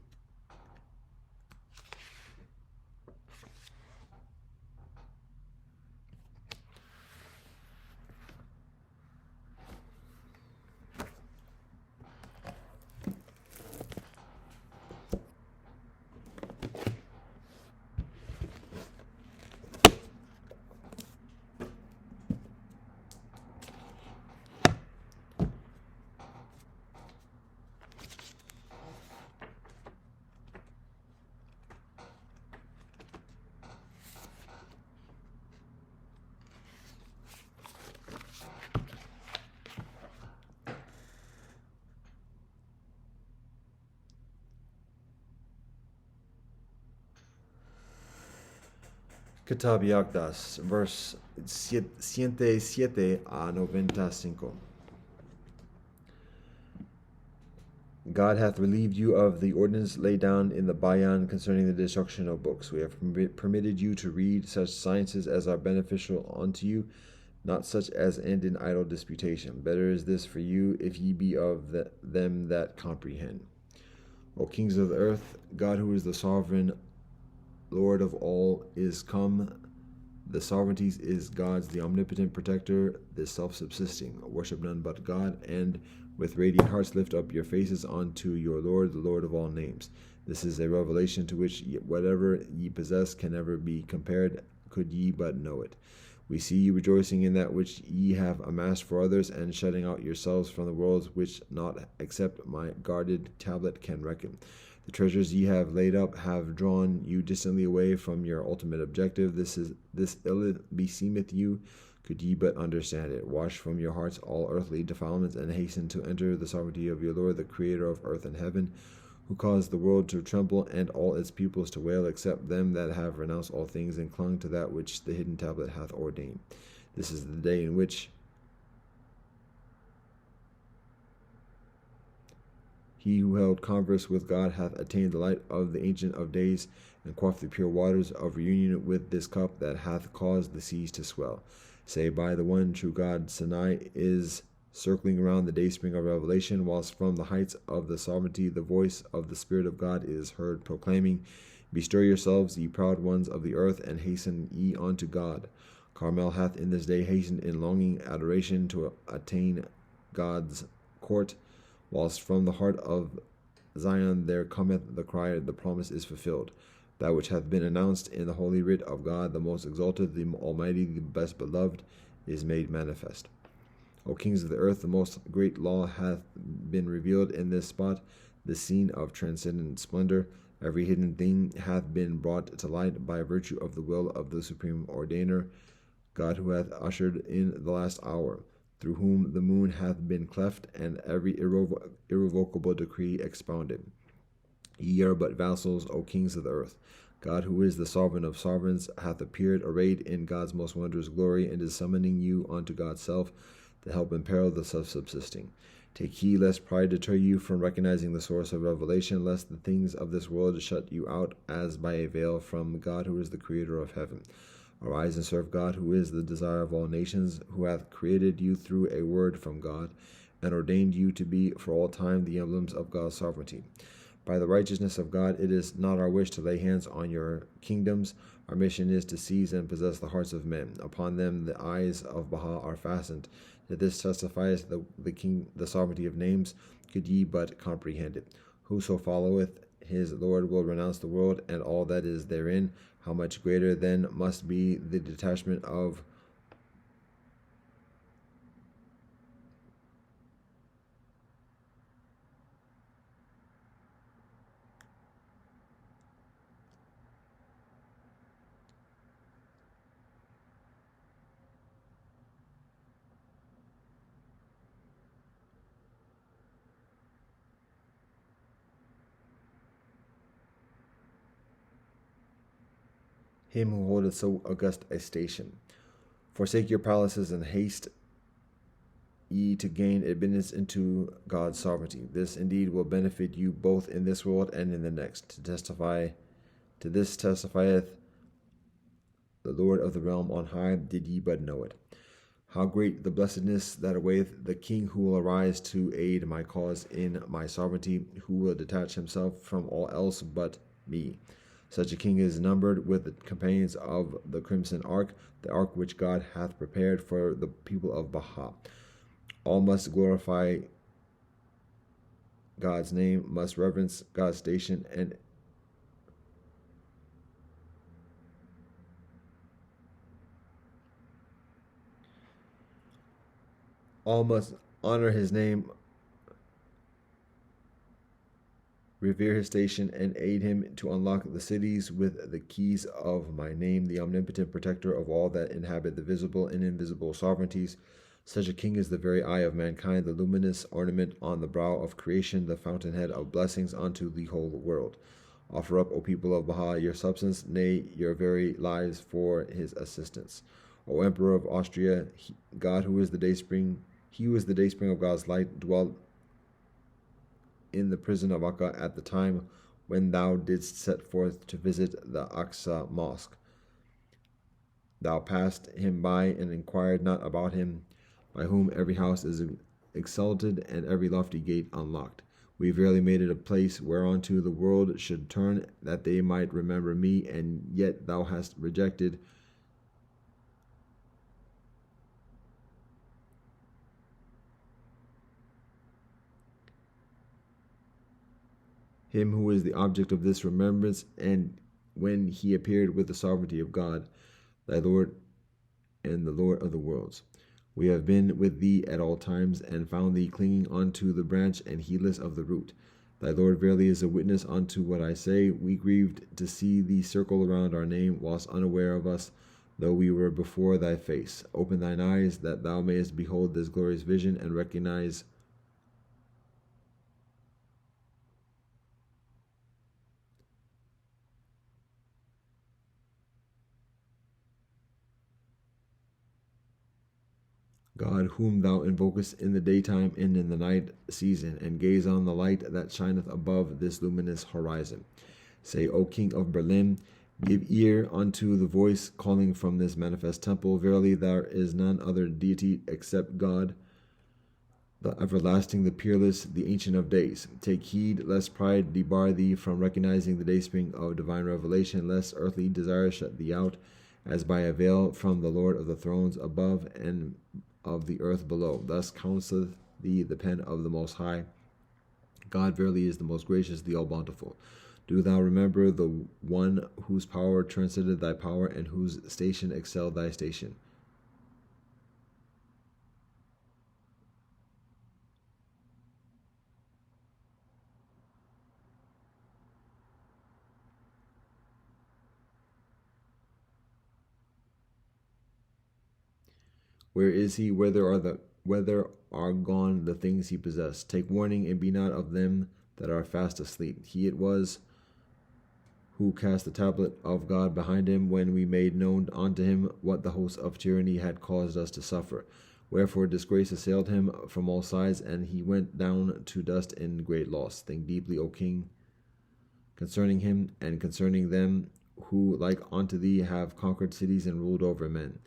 S1: Kitab Yaqdas, verse 107 a 95. God hath relieved you of the ordinance laid down in the Bayan concerning the destruction of books. We have permitted you to read such sciences as are beneficial unto you, not such as end in idle disputation. Better is this for you, if ye be of them that comprehend. O kings of the earth, God, who is the sovereign Lord of all, is come. The sovereignty is God's, the omnipotent protector, the self-subsisting. Worship none but God, and with radiant hearts lift up your faces unto your Lord, the Lord of all names. This is a revelation to which whatever ye possess can never be compared, could ye but know it. We see you rejoicing in that which ye have amassed for others, and shutting out yourselves from the worlds which not except my guarded tablet can reckon. The treasures ye have laid up have drawn you distantly away from your ultimate objective. This ill beseemeth you, could ye but understand it. Wash from your hearts all earthly defilements, and hasten to enter the sovereignty of your Lord, the creator of earth and heaven, who caused the world to tremble and all its peoples to wail, except them that have renounced all things and clung to that which the hidden tablet hath ordained. This is the day in which he who held converse with God hath attained the light of the Ancient of Days, and quaffed the pure waters of reunion with this cup that hath caused the seas to swell. Say, by the one true God, Sinai is circling around the dayspring of revelation, whilst from the heights of the sovereignty the voice of the Spirit of God is heard proclaiming, Bestir yourselves, ye proud ones of the earth, and hasten ye unto God. Carmel hath in this day hastened in longing adoration to attain God's court, whilst from the heart of Zion there cometh the cry, the promise is fulfilled. That which hath been announced in the holy writ of God, the most exalted, the Almighty, the best beloved, is made manifest. O kings of the earth, the most great law hath been revealed in this spot, the scene of transcendent splendor. Every hidden thing hath been brought to light by virtue of the will of the supreme ordainer, God, who hath ushered in the last hour, through whom the moon hath been cleft, and every irrevocable decree expounded. Ye are but vassals, O kings of the earth. God, who is the sovereign of sovereigns, hath appeared arrayed in God's most wondrous glory, and is summoning you unto God's self to help imperil the self-subsisting. Take heed lest pride deter you from recognizing the source of revelation, lest the things of this world shut you out as by a veil from God, who is the creator of heaven. Arise and serve God, who is the desire of all nations, who hath created you through a word from God, and ordained you to be for all time the emblems of God's sovereignty. By the righteousness of God, it is not our wish to lay hands on your kingdoms. Our mission is to seize and possess the hearts of men. Upon them the eyes of Baha are fastened. That this testifies the sovereignty of names, could ye but comprehend it. Whoso followeth his Lord will renounce the world and all that is therein. How much greater then must be the detachment of him who holdeth so august a station. Forsake your palaces and haste ye to gain admittance into God's sovereignty. This indeed will benefit you both in this world and in the next. To this testifieth the Lord of the realm on high, did ye but know it. How great the blessedness that awaiteth the king who will arise to aid my cause in my sovereignty, who will detach himself from all else but me. Such a king is numbered with the companions of the crimson ark, the ark which God hath prepared for the people of Baha. All must glorify God's name, must reverence God's station, and all must honor his name, revere his station, and aid him to unlock the cities with the keys of my name, the omnipotent protector of all that inhabit the visible and invisible sovereignties. Such a king is the very eye of mankind, the luminous ornament on the brow of creation, the fountainhead of blessings unto the whole world. Offer up, O people of Baha, your substance, nay, your very lives for his assistance. O Emperor of Austria, God who is the dayspring, he who is the dayspring of God's light, dwelt in the prison of Akka at the time when thou didst set forth to visit the Aqsa mosque. Thou passed him by and inquired not about him, by whom every house is exalted and every lofty gate unlocked. We verily made it a place whereunto the world should turn, that they might remember me, and yet thou hast rejected him who is the object of this remembrance, and when he appeared with the sovereignty of God, thy Lord and the Lord of the worlds. We have been with thee at all times, and found thee clinging unto the branch and heedless of the root. Thy Lord verily is a witness unto what I say. We grieved to see thee circle around our name, whilst unaware of us, though we were before thy face. Open thine eyes, that thou mayest behold this glorious vision, and recognize God, whom thou invokest in the daytime and in the night season, and gaze on the light that shineth above this luminous horizon. Say, O King of Berlin, give ear unto the voice calling from this manifest temple. Verily there is none other deity except God, the everlasting, the peerless, the ancient of days. Take heed lest pride debar thee from recognizing the dayspring of divine revelation, lest earthly desires shut thee out, as by a veil, from the Lord of the thrones above and of the earth below. Thus counseleth thee the pen of the Most High. God verily is the most gracious, the all-bountiful. Do thou remember the one whose power transcended thy power, and whose station excelled thy station. Where is he? Whither are gone the things he possessed? Take warning and be not of them that are fast asleep. He it was who cast the tablet of God behind him, when we made known unto him what the host of tyranny had caused us to suffer. Wherefore disgrace assailed him from all sides, and he went down to dust in great loss. Think deeply, O king, concerning him, and concerning them who like unto thee have conquered cities and ruled over men.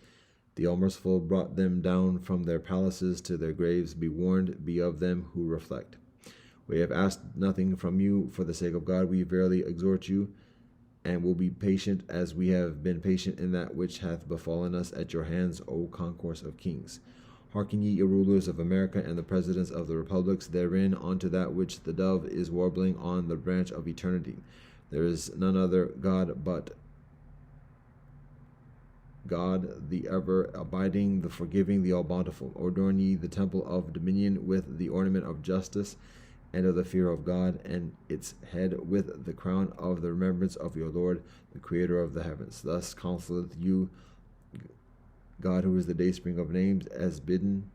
S1: The All-Merciful brought them down from their palaces to their graves. Be warned, be of them who reflect. We have asked nothing from you. For the sake of God, we verily exhort you, and will be patient, as we have been patient in that which hath befallen us at your hands, O concourse of kings. Hearken ye, O rulers of America, and the presidents of the republics, therein unto that which the dove is warbling on the branch of eternity. There is none other God but God, the ever-abiding, the forgiving, the all-bountiful. Adorn ye the temple of dominion with the ornament of justice and of the fear of God, and its head with the crown of the remembrance of your Lord, the Creator of the heavens. Thus counseleth you God, who is the dayspring of names, as bidden.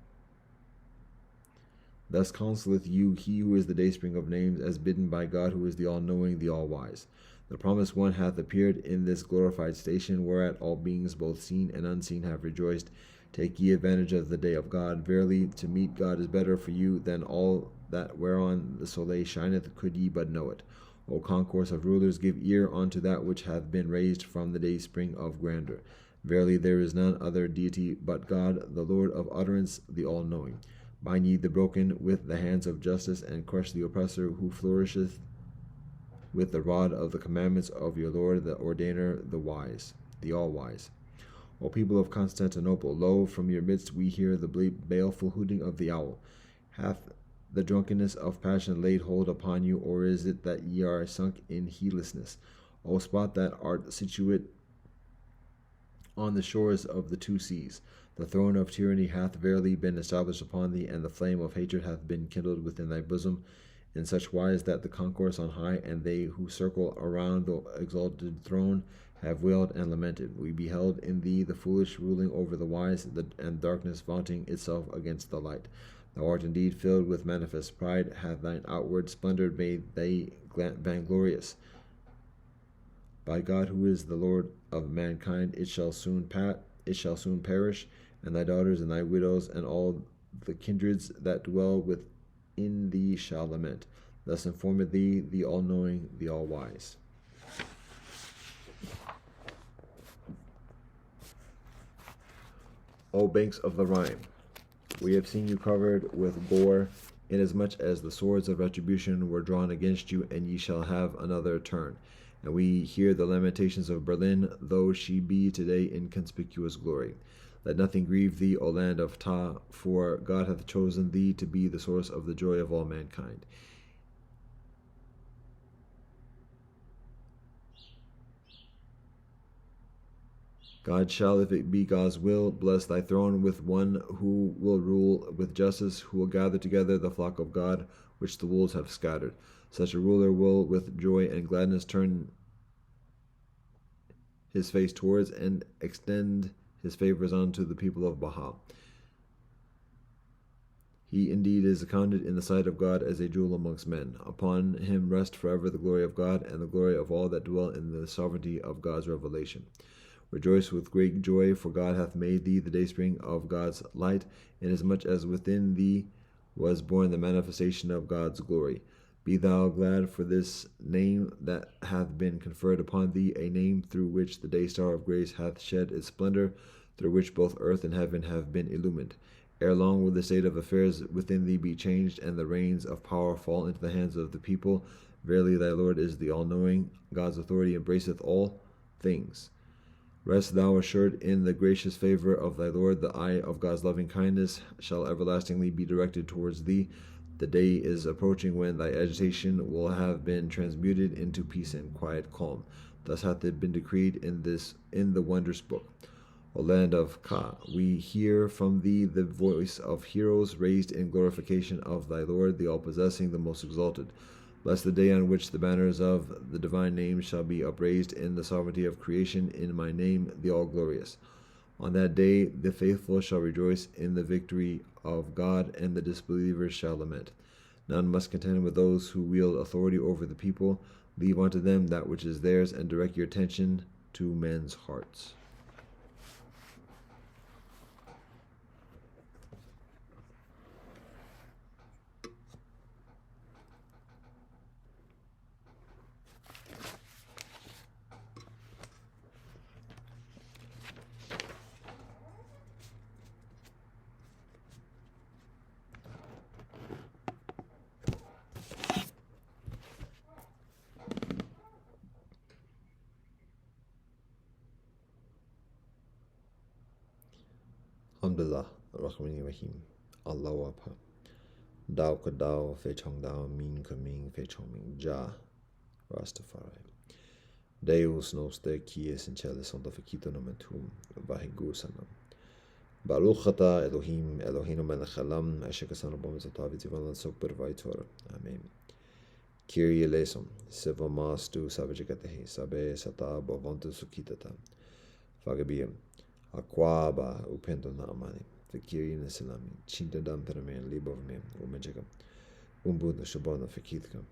S1: Thus counseleth you he who is the dayspring of names, as bidden by God, who is the all-knowing, the all-wise. The promised one hath appeared in this glorified station, whereat all beings, both seen and unseen, have rejoiced. Take ye advantage of the day of God. Verily, to meet God is better for you than all that whereon the soleil shineth, could ye but know it. O concourse of rulers, give ear unto that which hath been raised from the dayspring of grandeur. Verily, there is none other deity but God, the Lord of utterance, the all-knowing. Bind ye the broken with the hands of justice, and crush the oppressor who flourisheth with the rod of the commandments of your Lord, the ordainer, the wise, the all-wise. O people of Constantinople, lo, from your midst we hear the baleful hooting of the owl. Hath the drunkenness of passion laid hold upon you, or is it that ye are sunk in heedlessness? O spot that art situate on the shores of the two seas, the throne of tyranny hath verily been established upon thee, and the flame of hatred hath been kindled within thy bosom, in such wise that the concourse on high and they who circle around the exalted throne have wailed and lamented. We beheld in thee the foolish ruling over the wise, and darkness vaunting itself against the light. Thou art indeed filled with manifest pride, hath thine outward splendor made thee vainglorious. By God, who is the Lord of mankind, it shall soon perish, and thy daughters and thy widows and all the kindreds that dwell within thee shall lament. Thus informeth thee the all-knowing, the all-wise. O banks of the Rhine, we have seen you covered with gore, inasmuch as the swords of retribution were drawn against you, and ye shall have another turn. And we hear the lamentations of Berlin, though she be today in conspicuous glory. Let nothing grieve thee, O land of Ta, for God hath chosen thee to be the source of the joy of all mankind. God shall, if it be God's will, bless thy throne with one who will rule with justice, who will gather together the flock of God, which the wolves have scattered. Such a ruler will with joy and gladness turn his face towards and extend his favors unto the people of Baha. He indeed is accounted in the sight of God as a jewel amongst men. Upon him rest forever the glory of God, and the glory of all that dwell in the sovereignty of God's revelation. Rejoice with great joy, for God hath made thee the dayspring of God's light, inasmuch as within thee was born the manifestation of God's glory. Be thou glad for this name that hath been conferred upon thee, a name through which the day star of grace hath shed its splendor, through which both earth and heaven have been illumined. Ere long will the state of affairs within thee be changed, and the reins of power fall into the hands of the people. Verily thy Lord is the all-knowing. God's authority embraceth all things. Rest thou assured in the gracious favor of thy Lord. The eye of God's loving kindness shall everlastingly be directed towards thee. The day is approaching when thy agitation will have been transmuted into peace and quiet calm. Thus hath it been decreed in the wondrous book. O land of Ka, we hear from thee the voice of heroes raised in glorification of thy Lord, the all-possessing, the most exalted. Bless the day on which the banners of the divine name shall be upraised in the sovereignty of creation, in my name, the all-glorious. On that day, the faithful shall rejoice in the victory of God, and the disbelievers shall lament. None must contend with those who wield authority over the people. Leave unto them that which is theirs, and direct your attention to men's hearts. Alhamdulillah, Rahman Rahim, Allahu Akbar. Dao ka dao, fe chong dao, min ka min, fe chong min, ja, Rastafari. Deus noster quies in cele santo fekito nomen tuum, vahigu sanam. Baruch ata Elohim, Eloheinu melech haolam, asher kasanu b'mitzvotav v'tzivan l'asok b'dvarai Torah. Amen. Kyrie eleison, seva mastu savajagetehi, sabe sata b'avontu sukitata. Fagabiyam, aquaba upendo naamani, v'kyrie nesilami, chintadam peramen, libovmen, umejagam, umbud shabona fekitkam.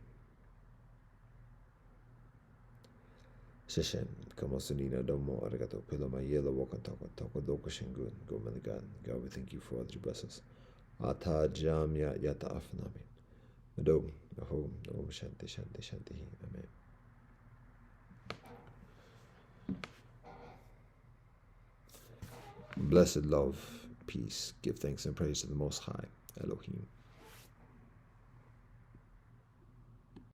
S1: Sheshem, Kamasunina Domo Arigato, Pilama Yellow Wakantaka, Taka Doka Shingun, Gomeligan. God, we thank you for all that you bless us. Ata Jamya Yata Afnami. Mado, Aho, Om Shanti Shanti Shanti. Amen. Blessed love, peace, give thanks and praise to the Most High, Elohim.